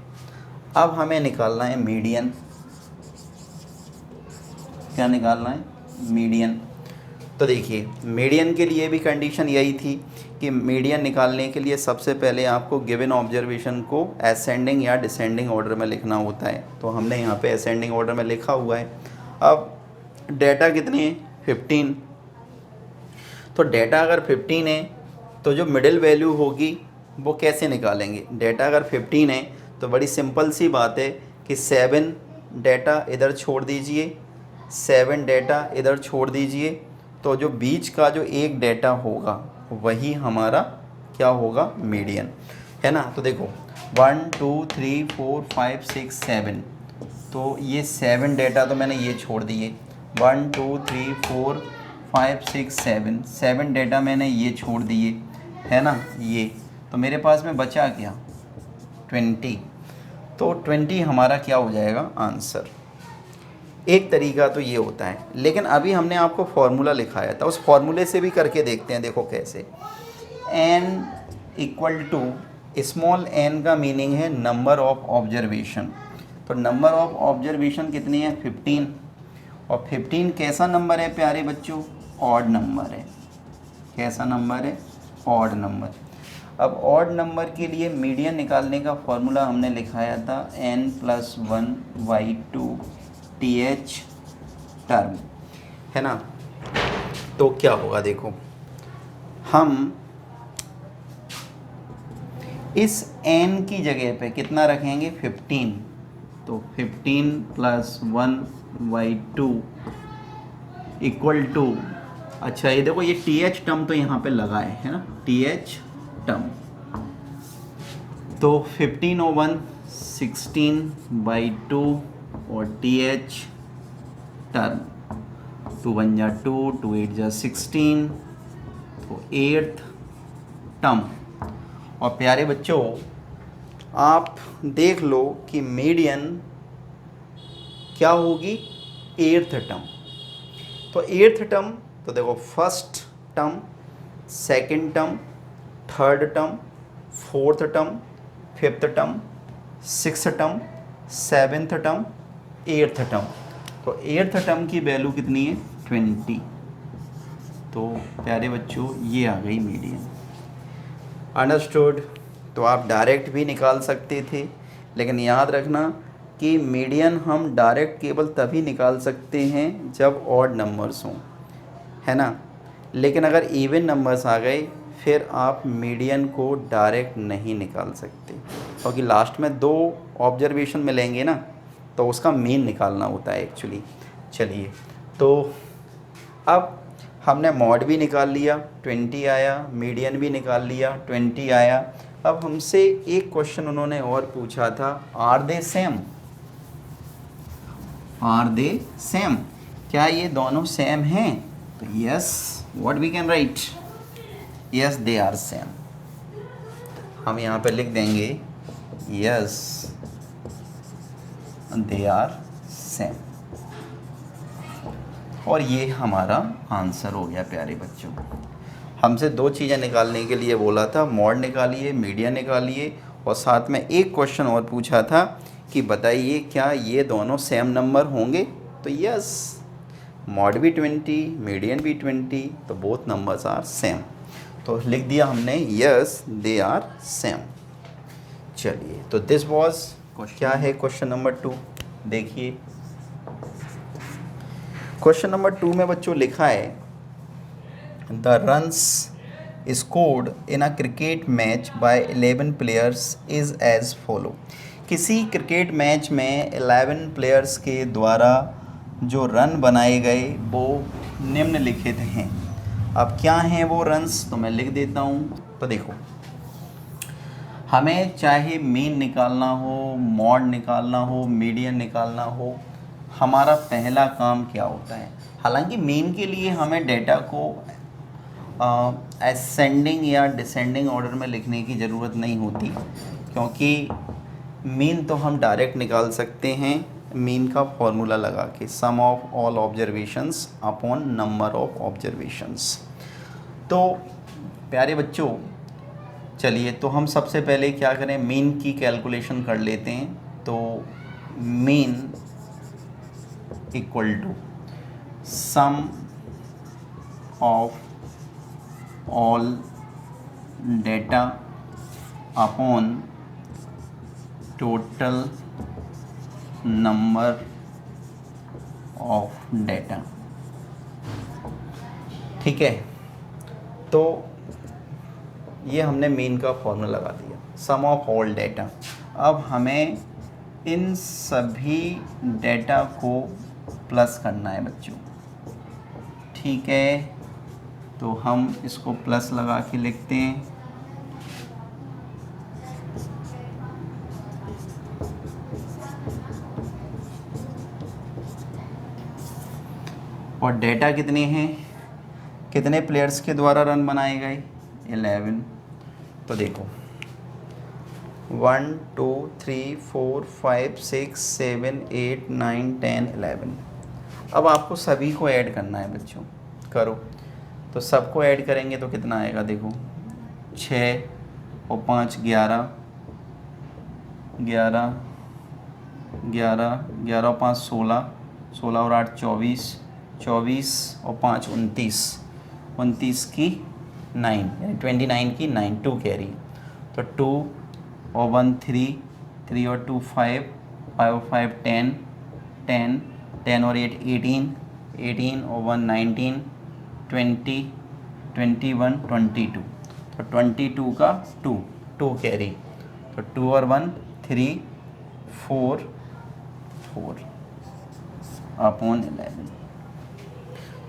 अब हमें निकालना है मीडियन। क्या निकालना है, मीडियन। तो देखिए मीडियन के लिए भी कंडीशन यही थी कि मीडियन निकालने के लिए सबसे पहले आपको गिवन ऑब्जर्वेशन को असेंडिंग या डिसेंडिंग ऑर्डर में लिखना होता है। तो हमने यहाँ पे असेंडिंग ऑर्डर में लिखा हुआ है। अब डेटा कितने हैं, 15। तो डेटा अगर 15 है तो जो मिडिल वैल्यू होगी वो कैसे निकालेंगे। डेटा अगर 15 है तो बड़ी सिंपल सी बात है कि 7 डेटा इधर छोड़ दीजिए, 7 डेटा इधर छोड़ दीजिए। तो जो बीच का जो एक डेटा होगा वही हमारा क्या होगा, मीडियन, है ना। तो देखो 1 2 3 4 5 6 7, तो ये 7 डेटा तो मैंने ये छोड़ दिए। 1 2 3 4 5 6 7, 7 डेटा मैंने ये छोड़ दिए, है ना। ये तो मेरे पास में बचा क्या, 20। तो 20 हमारा क्या हो जाएगा आंसर। एक तरीका तो ये होता है, लेकिन अभी हमने आपको फॉर्मूला लिखाया था, उस फॉर्मूले से भी करके देखते हैं। देखो कैसे, n equal to, small n का मीनिंग है नंबर ऑफ ऑब्जर्वेशन। तो नंबर ऑफ ऑब्जर्वेशन कितनी है, 15। और 15 कैसा नंबर है प्यारे बच्चों, ऑड नंबर है। कैसा नंबर है, ऑड नंबर। अब ऑड नंबर के लिए मीडियन निकालने का फॉर्मूला हमने लिखाया था n+1/2 th टर्म, है ना। तो क्या होगा, देखो हम इस n की जगह पे कितना रखेंगे, 15। तो 15+1/2 इक्वल टू, अच्छा ये देखो ये th टर्म तो यहाँ पे लगा है ना, th टर्म। तो 15 और 1 16/2 और th टर्म, 2 1 जा 2, 2 8 जा 16, तो 8th टर्म। और प्यारे बच्चों आप देख लो कि मीडियन क्या होगी, 8th टर्म। तो 8th टर्म, तो देखो first term, second term, third term, fourth term, fifth term, sixth term, seventh term, 8th term. तो 8th टर्म की वैल्यू कितनी है, 20। तो प्यारे बच्चों ये आ गई मीडियन। अंडरस्टूड। तो आप डायरेक्ट भी निकाल सकते थे, लेकिन याद रखना कि मीडियन हम डायरेक्ट केवल तभी निकाल सकते हैं जब ऑड नंबर्स हों, है ना। लेकिन अगर इवन नंबर्स आ गए फिर आप मीडियन को डायरेक्ट नहीं निकाल सकते, क्योंकि लास्ट में 2 ऑब्जर्वेशन मिलेंगे ना, तो उसका मीन निकालना होता है एक्चुअली। चलिए, तो अब हमने मॉड भी निकाल लिया, 20 आया, मीडियन भी निकाल लिया, 20 आया। अब हमसे एक क्वेश्चन उन्होंने और पूछा था, are they same, are they same, क्या ये दोनों सेम हैं। तो yes, what we can write, yes they are same. हम यहाँ पे लिख देंगे यस दे आर सेम, और ये हमारा आंसर हो गया प्यारे बच्चों। हमसे 2 चीज़ें निकालने के लिए बोला था, मॉड निकालिए, मीडियन निकालिए, और साथ में एक क्वेश्चन और पूछा था कि बताइए क्या ये दोनों सेम नंबर होंगे। तो यस, मॉड भी 20, मीडियन भी 20, तो बोथ नंबर्स आर सेम। तो लिख दिया हमने यस दे आर सेम। चलिए, तो दिस वाज, क्या है क्वेश्चन नंबर 2, देखिए। क्वेश्चन नंबर 2 में बच्चों लिखा है, the runs scored in a cricket match by 11 players is as follow. किसी क्रिकेट मैच में 11 प्लेयर्स के द्वारा जो रन बनाए गए वो निम्नलिखित हैं। अब क्या हैं वो रन्स, तो मैं लिख देता हूँ। तो देखो, हमें चाहे मीन निकालना हो, मॉड निकालना हो, मीडियन निकालना हो, हमारा पहला काम क्या होता है। हालांकि मीन के लिए हमें डेटा को असेंडिंग या डिसेंडिंग ऑर्डर में लिखने की ज़रूरत नहीं होती, क्योंकि मीन तो हम डायरेक्ट निकाल सकते हैं मीन का फॉर्मूला लगा के, sum of all observations upon number of observations. तो प्यारे बच्चों चलिए, तो हम सबसे पहले क्या करें, मीन की कैलकुलेशन कर लेते हैं। तो mean equal to sum of all data upon total number of data. ठीक है, तो ये हमने मीन का फॉर्मूला लगा दिया, सम ऑफ ऑल डेटा। अब हमें इन सभी डेटा को प्लस करना है बच्चों। ठीक है, तो हम इसको प्लस लगा के लिखते हैं। और डेटा कितने हैं, कितने प्लेयर्स के द्वारा रन बनाए गए, 11। तो देखो 1 2 3 4 5 6 7 8 9 10 11। अब आपको सभी को ऐड करना है बच्चों, करो। तो सबको ऐड करेंगे तो कितना आएगा, देखो 6 और 5 11, 11 11 11 और 5 16, 16 और 8 24, 24 और 5 29, 29 की 9 यानी 29 की 9, 2 कैरी। तो 2 और 1 3, 3 और 2 5, 5 और 5 10, 10, 10 और 8 18, 18 और 1 19, 20, 21 22। तो 22 का 2, 2 कैरी। तो 2 और 1 3, 4, 4 अपॉन 11।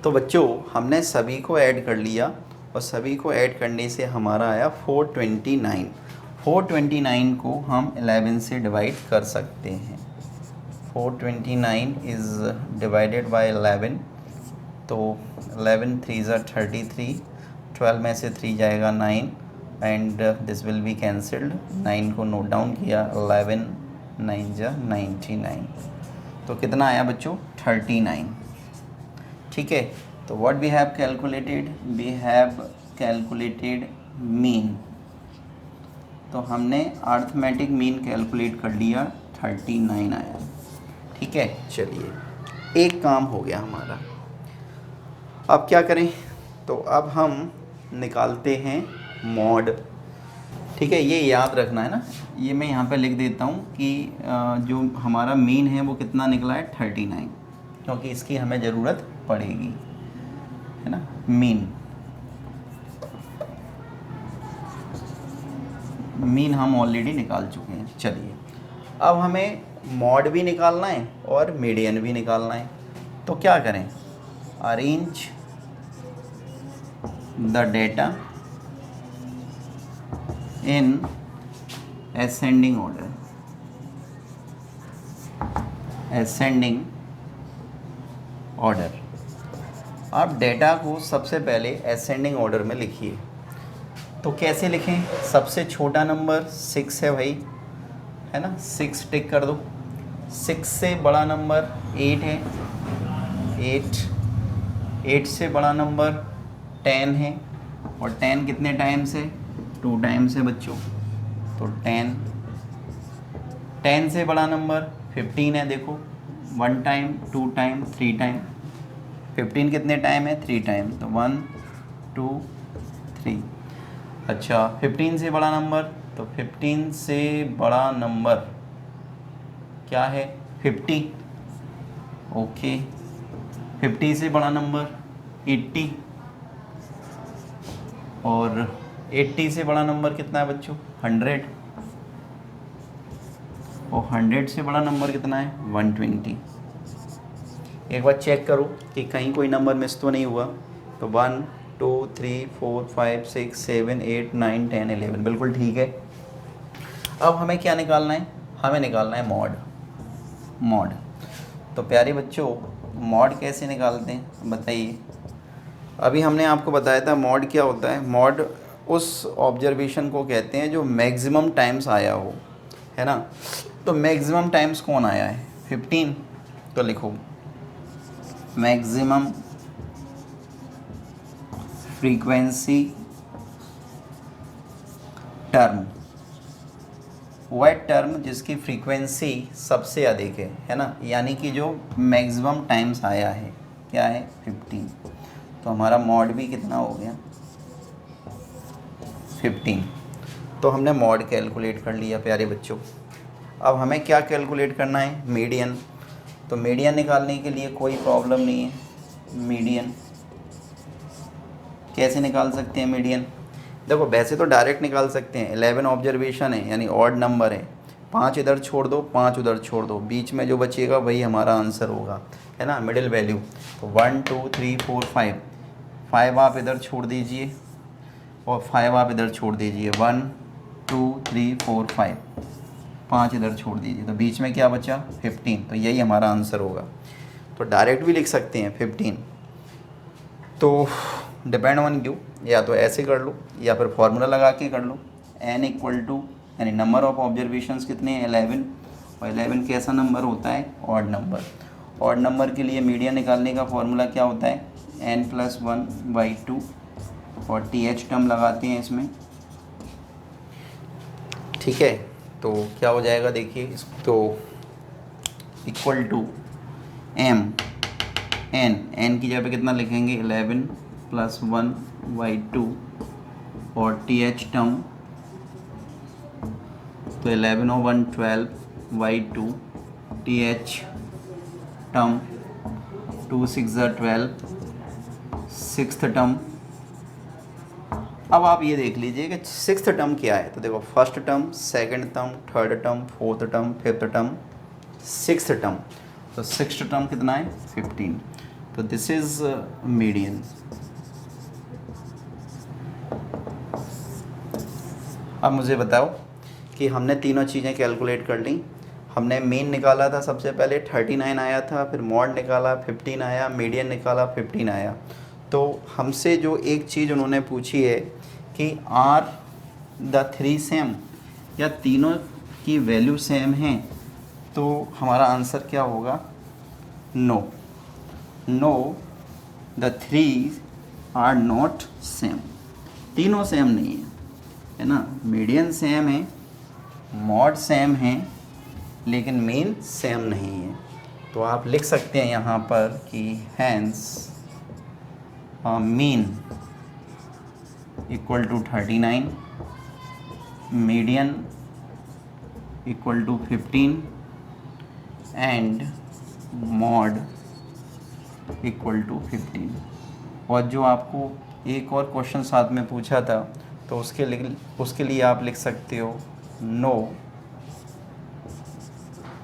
तो बच्चों हमने सभी को ऐड कर लिया और सभी को ऐड करने से हमारा आया 429। 429 को हम 11 से डिवाइड कर सकते हैं। 429 इज़ डिवाइडेड बाय 11। तो 11 3 ज़ा 33, 12 में से 3 जाएगा 9 and this will be cancelled. 9 को नोट डाउन किया, 11 9 ज़ा 99। तो कितना आया बच्चों, 39। ठीक है। तो what we have calculated, we have calculated mean. तो हमने अर्थमेटिक मीन कैलकुलेट कर लिया, 39 आया। ठीक है, चलिए एक काम हो गया हमारा। अब क्या करें, तो अब हम निकालते हैं मॉड। ठीक है, ये याद रखना है ना, ये मैं यहाँ पे लिख देता हूँ कि जो हमारा मीन है वो कितना निकला है, 39, क्योंकि इसकी हमें ज़रूरत पड़ेगी, है ना। मीन हम ऑलरेडी निकाल चुके हैं। चलिए अब हमें मॉड भी निकालना है और मीडियन भी निकालना है। तो क्या करें, arrange the data in ascending order, ascending order। आप डेटा को सबसे पहले ascending order में लिखिए। तो कैसे लिखें, सबसे छोटा नंबर 6 है भाई, है ना, 6 टिक कर दो। 6 से बड़ा नंबर 8 है, 8। 8 से बड़ा नंबर 10 है, और 10 कितने टाइम्स है, 2 टाइम्स है बच्चों। तो 10। 10 से बड़ा नंबर 15 है, देखो 1 टाइम, 2 टाइम, 3 टाइम। 15 कितने टाइम है, 3 टाइम। तो 1 2 3। अच्छा 15 से बड़ा नंबर, तो 15 से बड़ा नंबर क्या है, 50। ओके, 50 से बड़ा नंबर 80, और 80 से बड़ा नंबर कितना है बच्चों, 100, और 100 से बड़ा नंबर कितना है, 120। एक बार चेक करो कि कहीं कोई नंबर मिस तो नहीं हुआ। तो 1 2 3 4 5 6 7 8 9 10 11 बिल्कुल ठीक है। अब हमें क्या निकालना है, हमें निकालना है मॉड। तो प्यारे बच्चों मॉड कैसे निकालते हैं बताइए। अभी हमने आपको बताया था मॉड क्या होता है। मॉड उस ऑब्जर्वेशन को कहते हैं जो मैक्सिमम टाइम्स आया हो, है ना। तो मैक्सिमम टाइम्स कौन आया है, 15। तो लिखो मैक्सिमम फ्रीक्वेंसी टर्म, वह टर्म जिसकी फ्रीक्वेंसी सबसे अधिक है ना, यानी कि जो मैक्सिमम टाइम्स आया है, क्या है, 15। तो हमारा मॉड भी कितना हो गया, 15। तो हमने मॉड कैलकुलेट कर लिया प्यारे बच्चों। अब हमें क्या कैलकुलेट करना है, मीडियन। तो मीडियन निकालने के लिए कोई प्रॉब्लम नहीं है। मीडियन कैसे निकाल सकते हैं मीडियन, देखो वैसे तो डायरेक्ट निकाल सकते हैं। 11 ऑब्जर्वेशन है यानी ऑड नंबर है, 5 इधर छोड़ दो, 5 उधर छोड़ दो, बीच में जो बचेगा वही हमारा आंसर होगा, है ना, मिडिल वैल्यू। तो 1 2 3 4 5, 5 आप इधर छोड़ दीजिए और 5 आप इधर छोड़ दीजिए, 1 2 3 4 5, 5 इधर छोड़ दीजिए, तो बीच में क्या बचा 15, तो यही हमारा आंसर होगा। तो डायरेक्ट भी लिख सकते हैं 15, तो डिपेंड ऑन यू, या तो ऐसे कर लो या फिर फॉर्मूला लगा के कर लो। n इक्वल टू यानी नंबर ऑफ ऑब्जर्वेशंस कितने हैं 11, और 11 कैसा नंबर होता है ऑड नंबर। ऑड नंबर के लिए मीडियन निकालने का फॉर्मूला क्या होता है n+1/2, और th टर्म लगाते हैं इसमें, ठीक है। तो क्या हो जाएगा देखिए, तो इक्वल टू m n की जगह पे कितना लिखेंगे 11+1/2 और th टर्म, तो 11 और 1 12/2, th टर्म 2 6 12, सिक्स्थ टर्म। अब आप ये देख लीजिए कि सिक्स्थ टर्म क्या है, तो देखो first term, second term, third term, fourth term, fifth term, sixth term, तो सिक्स्थ टर्म कितना है 15, तो दिस इज मीडियन। अब मुझे बताओ कि हमने तीनों चीज़ें कैलकुलेट कर ली। हमने मीन निकाला था सबसे पहले 39 आया था, फिर मॉड निकाला 15 आया, मीडियन निकाला 15 आया। तो हमसे जो एक चीज़ उन्होंने पूछी है कि आर द थ्री सेम, या तीनों की वैल्यू सेम हैं, तो हमारा आंसर क्या होगा no, no the three are not same, तीनों सेम नहीं है ना। मीडियन सेम है, मॉड सेम है, लेकिन मीन सेम नहीं है। तो आप लिख सकते हैं यहाँ पर कि hence mean equal to 39, median equal to 15 and mode equal to 15। और जो आपको एक और क्वेश्चन साथ में पूछा था, तो उसके लिए आप लिख सकते हो no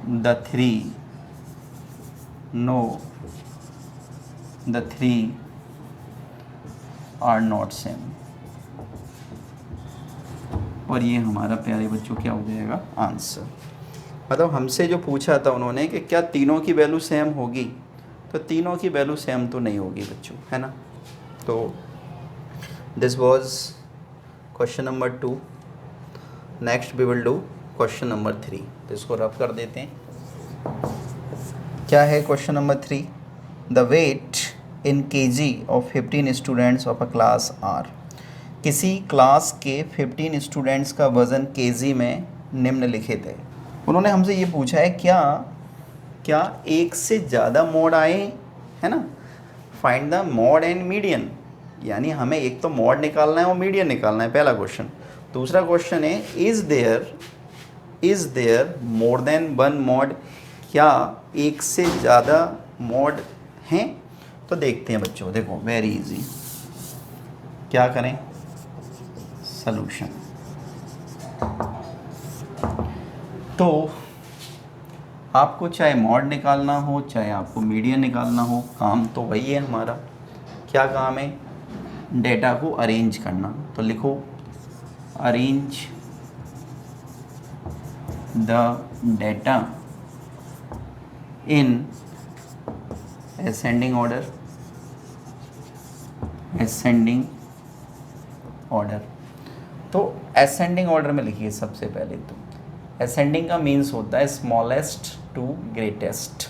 the three are not same, और ये हमारा प्यारे बच्चों क्या हो जाएगा आंसर। मतलब हमसे जो पूछा था उन्होंने कि क्या तीनों की वैल्यू सेम होगी, तो तीनों की वैल्यू सेम तो नहीं होगी बच्चों, है ना। तो this was question number 2। Next we will do question number 3। तो इसको रफ कर देते हैं। क्या है question number 3? The weight in kg of 15 students of a class are. किसी क्लास के 15 स्टूडेंट्स का वज़न kg में निम्नलिखित है। उन्होंने हमसे ये पूछा है क्या एक से ज़्यादा मोड आए, है ना। Find the mod and median, यानी हमें एक तो मॉड निकालना है और मीडियन निकालना है, पहला क्वेश्चन। दूसरा क्वेश्चन है is there more than one mode, क्या एक से ज़्यादा मॉड हैं। तो देखते हैं बच्चों, देखो वेरी इजी, क्या करें सॉल्यूशन। तो आपको चाहे मॉड निकालना हो, चाहे आपको मीडियन निकालना हो, काम तो वही है हमारा। क्या काम है? डेटा को अरेंज करना। तो लिखो arrange the data in ascending order. तो असेंडिंग ऑर्डर में लिखिए सबसे पहले। तो असेंडिंग का मीन्स होता है स्मॉलेस्ट टू ग्रेटेस्ट।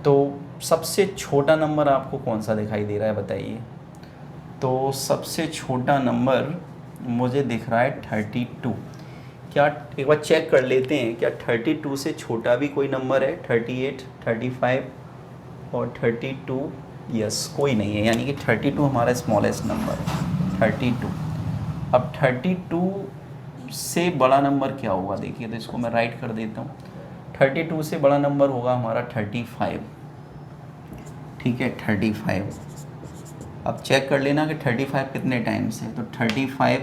तो सबसे छोटा नंबर आपको कौन सा दिखाई दे रहा है बताइए। तो सबसे छोटा नंबर मुझे दिख रहा है 32। क्या एक बार चेक कर लेते हैं, क्या 32 से छोटा भी कोई नंबर है? 38, 35 और 32, यस कोई नहीं है, यानी कि 32 हमारा स्मॉलेस्ट नंबर है 32। अब 32 से बड़ा नंबर क्या होगा देखिए, तो इसको मैं राइट कर देता हूँ। 32 से बड़ा नंबर होगा हमारा 35, ठीक है 35। अब चेक कर लेना कि 35 कितने टाइम्स है। तो 35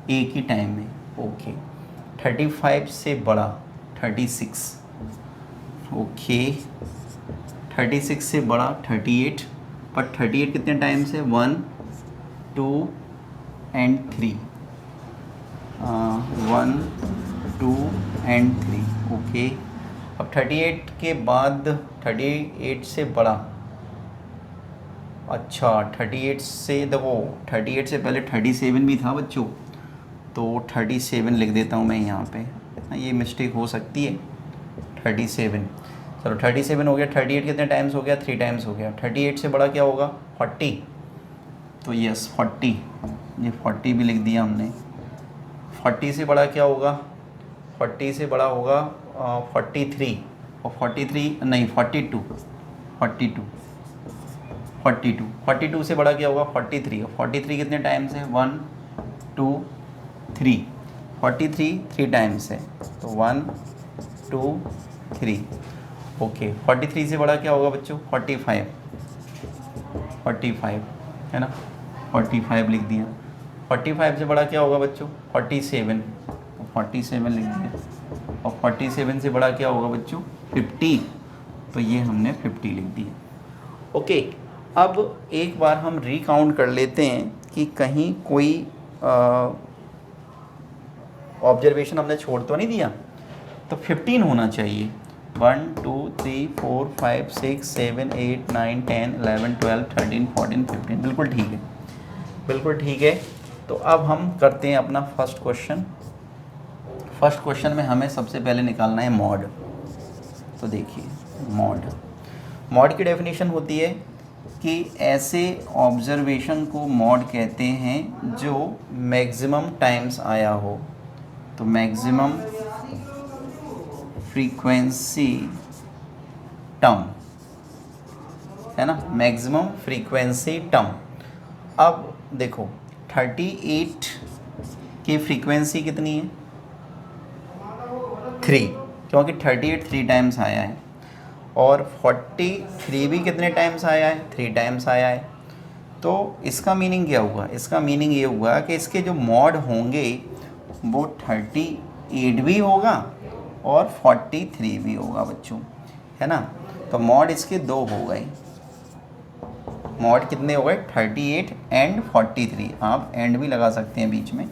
एक ही टाइम में, ओके। 35 से बड़ा 36, ओके। 36 से बड़ा 38, पर 38 कितने टाइम्स है, 1 2 एंड 3, 1 2 एंड 3। ओके, अब 38 के बाद 38 से बड़ा, अच्छा 38 से देखो 38 से पहले 37 भी था बच्चों, तो 37 लिख देता हूँ मैं यहाँ पे, ये मिस्टेक हो सकती है। 37, चलो 37 हो गया। 38 कितने टाइम्स हो गया, 3 टाइम्स हो गया। 38 से बड़ा क्या होगा, 40, तो यस 40, ये 40 भी लिख दिया हमने। 40 से बड़ा क्या होगा, 40 से बड़ा होगा 43, और 43 नहीं 42, 42 से बड़ा क्या होगा 43, और 43 कितने टाइम्स है, 1 2 3, 43 3 टाइम्स है, तो 1 2 3। ओके, 43 से बड़ा क्या होगा बच्चों, 45 है ना, 45 लिख दिया। 45 से बड़ा क्या होगा बच्चों, 47, तो 47 लिख दिया। और 47 से बड़ा क्या होगा बच्चों, 50, तो ये हमने 50 लिख दिया। ओके, अब एक बार हम रिकाउंट कर लेते हैं कि कहीं कोई ऑब्जर्वेशन हमने छोड़ तो नहीं दिया, तो 15 होना चाहिए। 1 2 3 4 5 6 7 8 9 10 11 12 13 14 15, बिल्कुल ठीक है, बिल्कुल ठीक है। तो अब हम करते हैं अपना फर्स्ट क्वेश्चन। फर्स्ट क्वेश्चन में हमें सबसे पहले निकालना है मॉड। तो देखिए मॉड की डेफिनेशन होती है कि ऐसे ऑब्जर्वेशन को मॉड कहते हैं जो मैक्सिमम टाइम्स आया हो। तो मैक्सिमम फ्रीक्वेंसी टर्म है ना, मैक्सिमम फ्रीक्वेंसी टर्म। अब देखो 38 की फ्रीक्वेंसी कितनी है, 3, क्योंकि 38 3 टाइम्स आया है, और 43 भी कितने टाइम्स आया है, 3 टाइम्स आया है। तो इसका मीनिंग क्या हुआ, इसका मीनिंग ये हुआ कि इसके जो मॉड होंगे वो 38 भी होगा और 43 भी होगा बच्चों, है ना। तो मॉड इसके 2 हो गए, मॉड कितने हो गए, 38 एंड 43। आप एंड भी लगा सकते हैं, बीच में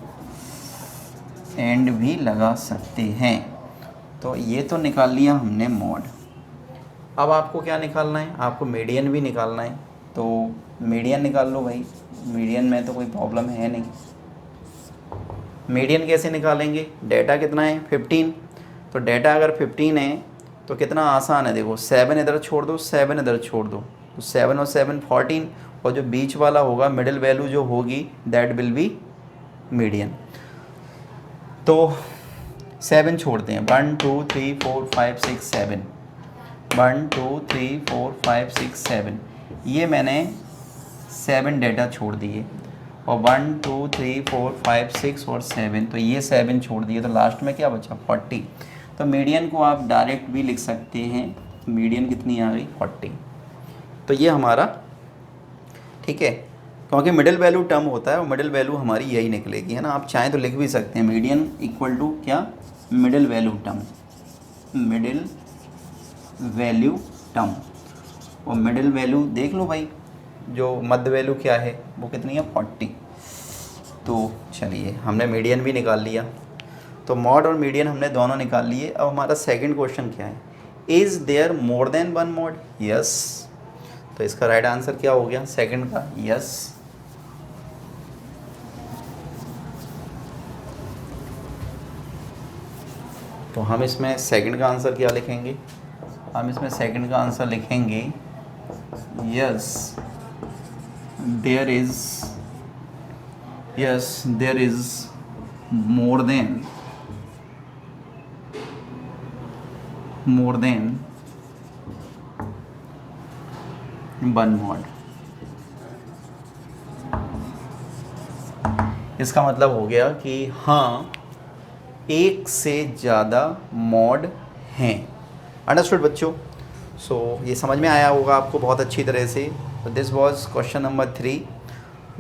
एंड भी लगा सकते हैं। तो ये तो निकाल लिया हमने मॉड। अब आपको क्या निकालना है, आपको मीडियन भी निकालना है। तो मीडियन निकाल लो भाई, मीडियन में तो कोई प्रॉब्लम है नहीं। मीडियन कैसे निकालेंगे, डेटा कितना है 15, तो डेटा अगर 15 है तो कितना आसान है, देखो 7 इधर छोड़ दो, 7 इधर छोड़ दो, तो 7 और 7 14, और जो बीच वाला होगा मिडिल वैल्यू जो होगी दैट विल बी मीडियन। तो 7 छोड़ते हैं, 1 2 3 4 5 6 7, 1 2 3 4 5 6 7, ये मैंने 7 डेटा छोड़ दिए, और 1 2 3 4 5 6 और 7, तो ये 7 छोड़ दिए, तो लास्ट में क्या बचा 40। तो मीडियन को आप डायरेक्ट भी लिख सकते हैं, मीडियन कितनी आ गई 40। तो ये हमारा ठीक है, क्योंकि मिडिल वैल्यू टर्म होता है और मिडिल वैल्यू हमारी यही निकलेगी, है ना। आप चाहें तो लिख भी सकते हैं मीडियन इक्वल टू क्या, middle value term, middle value term. और मिडिल वैल्यू देख लो भाई, जो मध्य वैल्यू क्या है वो कितनी है 40। तो चलिए हमने मीडियन भी निकाल लिया, तो मॉड और मीडियन हमने दोनों निकाल लिए। अब हमारा सेकंड क्वेश्चन क्या है, is there more than one mode, yes. तो इसका राइट आंसर क्या हो गया सेकंड का, यस। तो हम इसमें सेकंड का आंसर क्या लिखेंगे, हम इसमें सेकंड का आंसर लिखेंगे yes there is more than one mode. इसका मतलब हो गया कि हाँ एक से ज़्यादा मॉड हैं। अंडरस्टूड बच्चों। सो ये समझ में आया होगा आपको बहुत अच्छी तरह से। This was question number 3।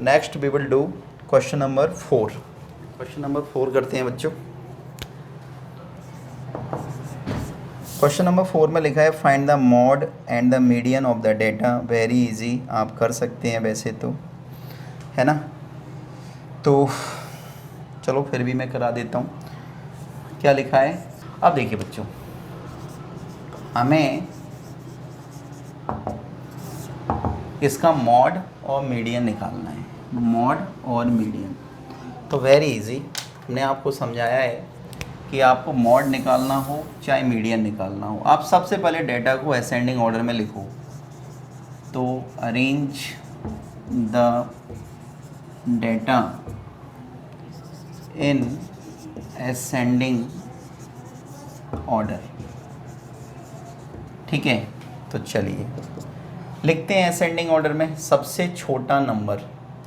Next we will do question number 4। Question number 4 करते हैं बच्चों। क्वेश्चन नंबर 4 में लिखा है find the mod and the median of the data. Very easy, आप कर सकते हैं वैसे तो, है ना। तो चलो फिर भी मैं करा देता हूँ। क्या लिखा है, अब देखिए बच्चों, हमें इसका मॉड और मीडियन निकालना है, मॉड और मीडियन। तो वेरी इजी, हमने आपको समझाया है कि आपको मॉड निकालना हो चाहे मीडियन निकालना हो, आप सबसे पहले डेटा को असेंडिंग ऑर्डर में लिखो। तो arrange the data in ascending order, ठीक है। तो चलिए लिखते हैं असेंडिंग ऑर्डर में सबसे छोटा नंबर।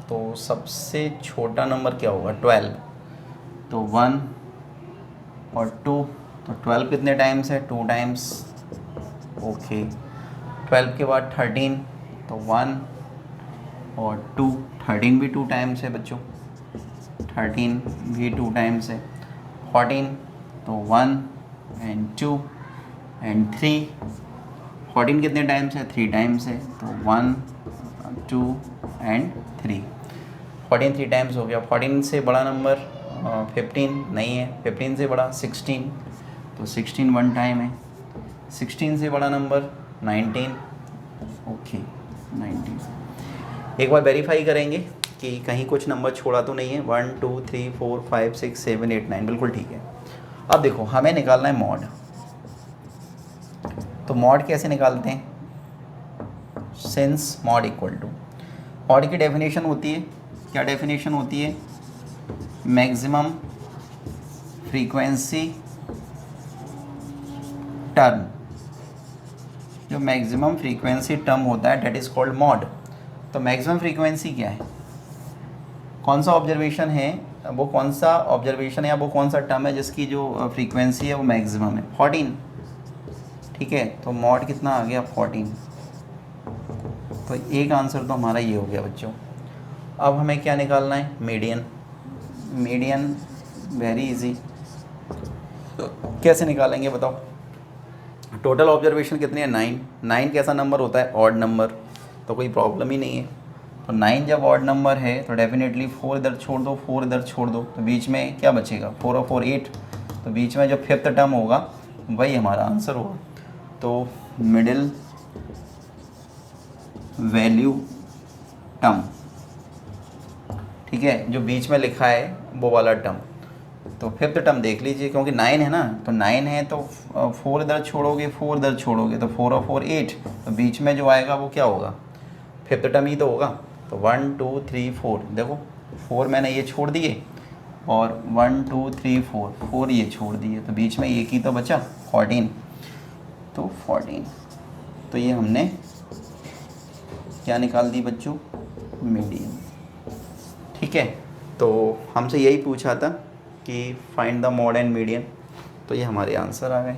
तो सबसे छोटा नंबर क्या होगा, 12। तो 1 और 2, तो 12 कितने टाइम्स है, 2 टाइम्स, ओके। 12 के बाद 13, तो 1 और 2, 13 भी 2 टाइम्स है बच्चों, 13 भी 2 टाइम्स है। 14, तो 1 एंड 2 एंड 3, 14 कितने टाइम्स है, 3 टाइम्स है, तो 1 2 एंड 3, 14 3 टाइम्स हो गया। 14 से बड़ा नंबर 15 नहीं है, 15 से बड़ा 16, तो 16 1 टाइम है। 16 से बड़ा नंबर 19, ओके 19। एक बार वेरीफाई करेंगे कि कहीं कुछ नंबर छोड़ा तो नहीं है। 1 2 3 4 5 6 7 8 9, बिल्कुल ठीक है। अब देखो हमें निकालना है मॉड। तो मॉड कैसे निकालते हैं, since mode equal to, mode की डेफिनेशन होती है, क्या डेफिनेशन होती है, मैक्सिमम फ्रीक्वेंसी टर्म। जो मैक्सिमम फ्रीक्वेंसी टर्म होता है डेट इज़ कॉल्ड मॉड। तो मैक्सिमम फ्रीक्वेंसी क्या है, कौन सा ऑब्जर्वेशन है, वो कौन सा ऑब्जर्वेशन है या वो कौन सा टर्म है जिसकी जो फ्रीक्वेंसी है वो मैक्सिमम है, 14, ठीक है। तो मॉड कितना आ गया, 14। तो एक आंसर तो हमारा ये हो गया बच्चों। अब हमें क्या निकालना है, मीडियन। मीडियन वेरी इजी, कैसे निकालेंगे बताओ। टोटल ऑब्जर्वेशन कितनी है, 9। 9 कैसा नंबर होता है, ऑड नंबर, तो कोई प्रॉब्लम ही नहीं है। तो 9 जब ऑड नंबर है तो डेफिनेटली 4 इधर छोड़ दो, 4 इधर छोड़ दो, तो बीच में क्या बचेगा, 4 और 4 8, तो बीच में जो 5th टर्म होगा वही हमारा आंसर होगा। तो मिडिल वैल्यू टर्म, ठीक है, जो बीच में लिखा है वो वाला टर्म। तो 5th टर्म देख लीजिए, क्योंकि 9 है ना, तो 9 है तो 4 इधर छोड़ोगे, 4 इधर छोड़ोगे, तो 4 और 4 8, तो बीच में जो आएगा वो क्या होगा, 5th टर्म ही तो होगा। तो 1 2 3 4, देखो 4 मैंने ये छोड़ दिए और 1 2 3 4, 4 ये छोड़ दिए, तो बीच में एक ही तो बचा, 14। तो 14, तो ये हमने क्या निकाल दी बच्चों, मीडियन, ठीक है। तो हमसे यही पूछा था कि find the mod and median, तो ये हमारे आंसर आ गए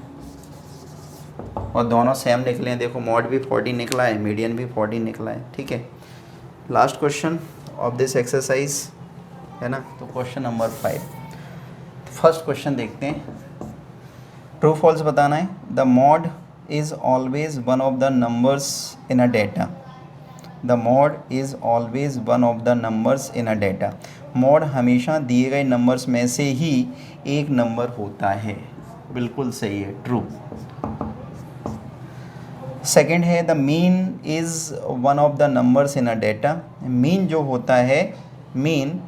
और दोनों सेम निकले हैं। देखो मॉड भी 14 निकला है, मीडियन भी 14 निकला है, ठीक है। Last question of this exercise है ना, तो क्वेश्चन नंबर 5। फर्स्ट क्वेश्चन देखते हैं, ट्रू फॉल्स बताना है। The mod is always one of the numbers in a data. The mod is always one of the numbers in a data. Mod हमेशा दिए गए नंबर्स में से ही एक नंबर होता है, बिल्कुल सही है, ट्रू। सेकेंड है the mean is one of the numbers in a data. Mean जो होता है, मीन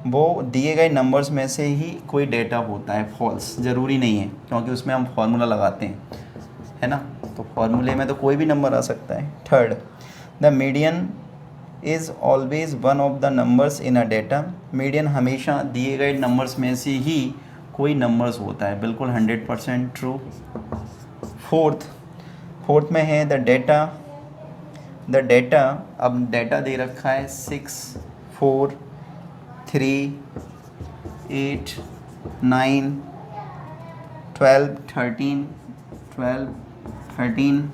वो दिए गए नंबर्स में से ही कोई डेटा होता है, फॉल्स ज़रूरी नहीं है, क्योंकि उसमें हम फॉर्मूला लगाते हैं, है ना, तो फॉर्मूले में तो कोई भी नंबर आ सकता है। Third, the median is always one of the numbers in a data. Median हमेशा दिए गए नंबर्स में से ही कोई नंबर्स होता है, बिल्कुल 100% ट्रू। फोर्थ में है द डेटा, अब डेटा दे रखा है 6 4 3 8 9 12 13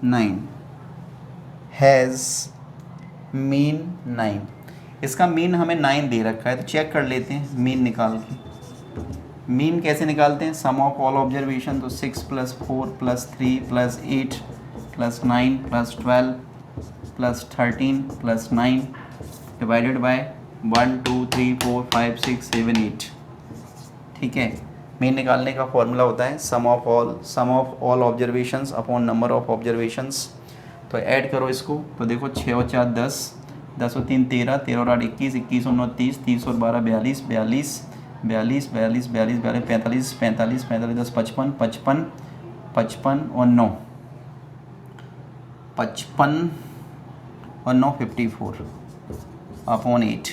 9 हैज़ मीन 9। इसका मीन हमें 9 दे रखा है, तो चेक कर लेते हैं मीन निकाल के। मीन कैसे निकालते हैं, सम ऑफ ऑल ऑब्जर्वेशन, तो 6 + 4 + 3 + 8 + 9 + 12 + 13 + 9 डिवाइडेड बाय 1 2 3 4 5 6 7 8। ठीक है, मीन निकालने का फॉर्मूला होता है sum of all observations upon number of observations. तो ऐड करो इसको, तो देखो 6 और 4 10, 10 और 3 13, 13 और 8 21, 21 और 9 30, 30 और 12 42, 42 42 42 42 42 45 45 45 10 55 55 55 और 9 55 और 9 54 अपॉन 8।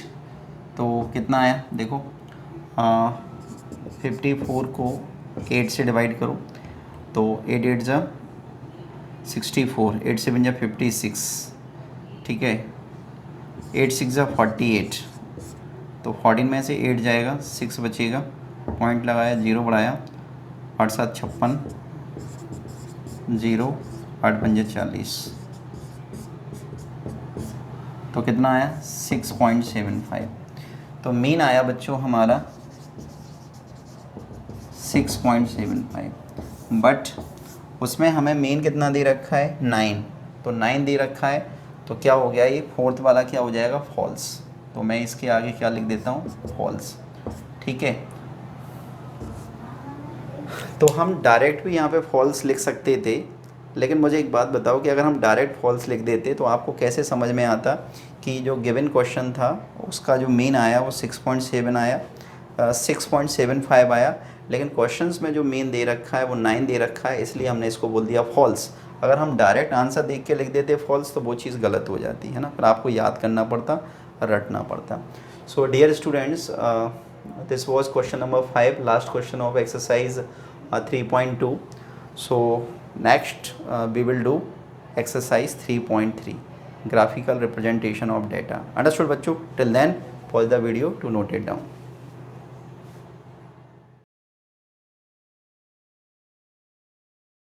तो कितना आया देखो, 54 को 8 से डिवाइड करो, तो 8 8 जा 64, 8 7 जा 56, ठीक है, 8 6 जा 48, तो 14 में से 8 जाएगा, 6 बचेगा, पॉइंट लगाया, 0 बढ़ाया, 8 7 56, 0 8 5 40, तो कितना आया 6.75। तो मीन आया बच्चों हमारा 6.75, बट उसमें हमें मीन कितना दे रखा है 9, तो 9 दे रखा है, तो क्या हो गया ये फोर्थ वाला क्या हो जाएगा फॉल्स। तो मैं इसके आगे क्या लिख देता हूँ फॉल्स। ठीक है, तो हम डायरेक्ट भी यहाँ पे फॉल्स लिख सकते थे, लेकिन मुझे एक बात बताओ कि अगर हम डायरेक्ट फॉल्स लिख देते तो आपको कैसे समझ में आता कि जो गिवन क्वेश्चन था उसका जो मीन आया वो 6.7 आया, 6.75 आया, लेकिन क्वेश्चंस में जो मीन दे रखा है वो 9 दे रखा है, इसलिए हमने इसको बोल दिया फॉल्स। अगर हम डायरेक्ट आंसर देख के लिख देते फॉल्स तो वो चीज़ गलत हो जाती है ना, फिर आपको याद करना पड़ता, रटना पड़ता। So dear students, this was question number 5, last question of exercise 3.2. So next we will do exercise 3.3, graphical representation of data. Understood बच्चों? Till then pause the video to note it down.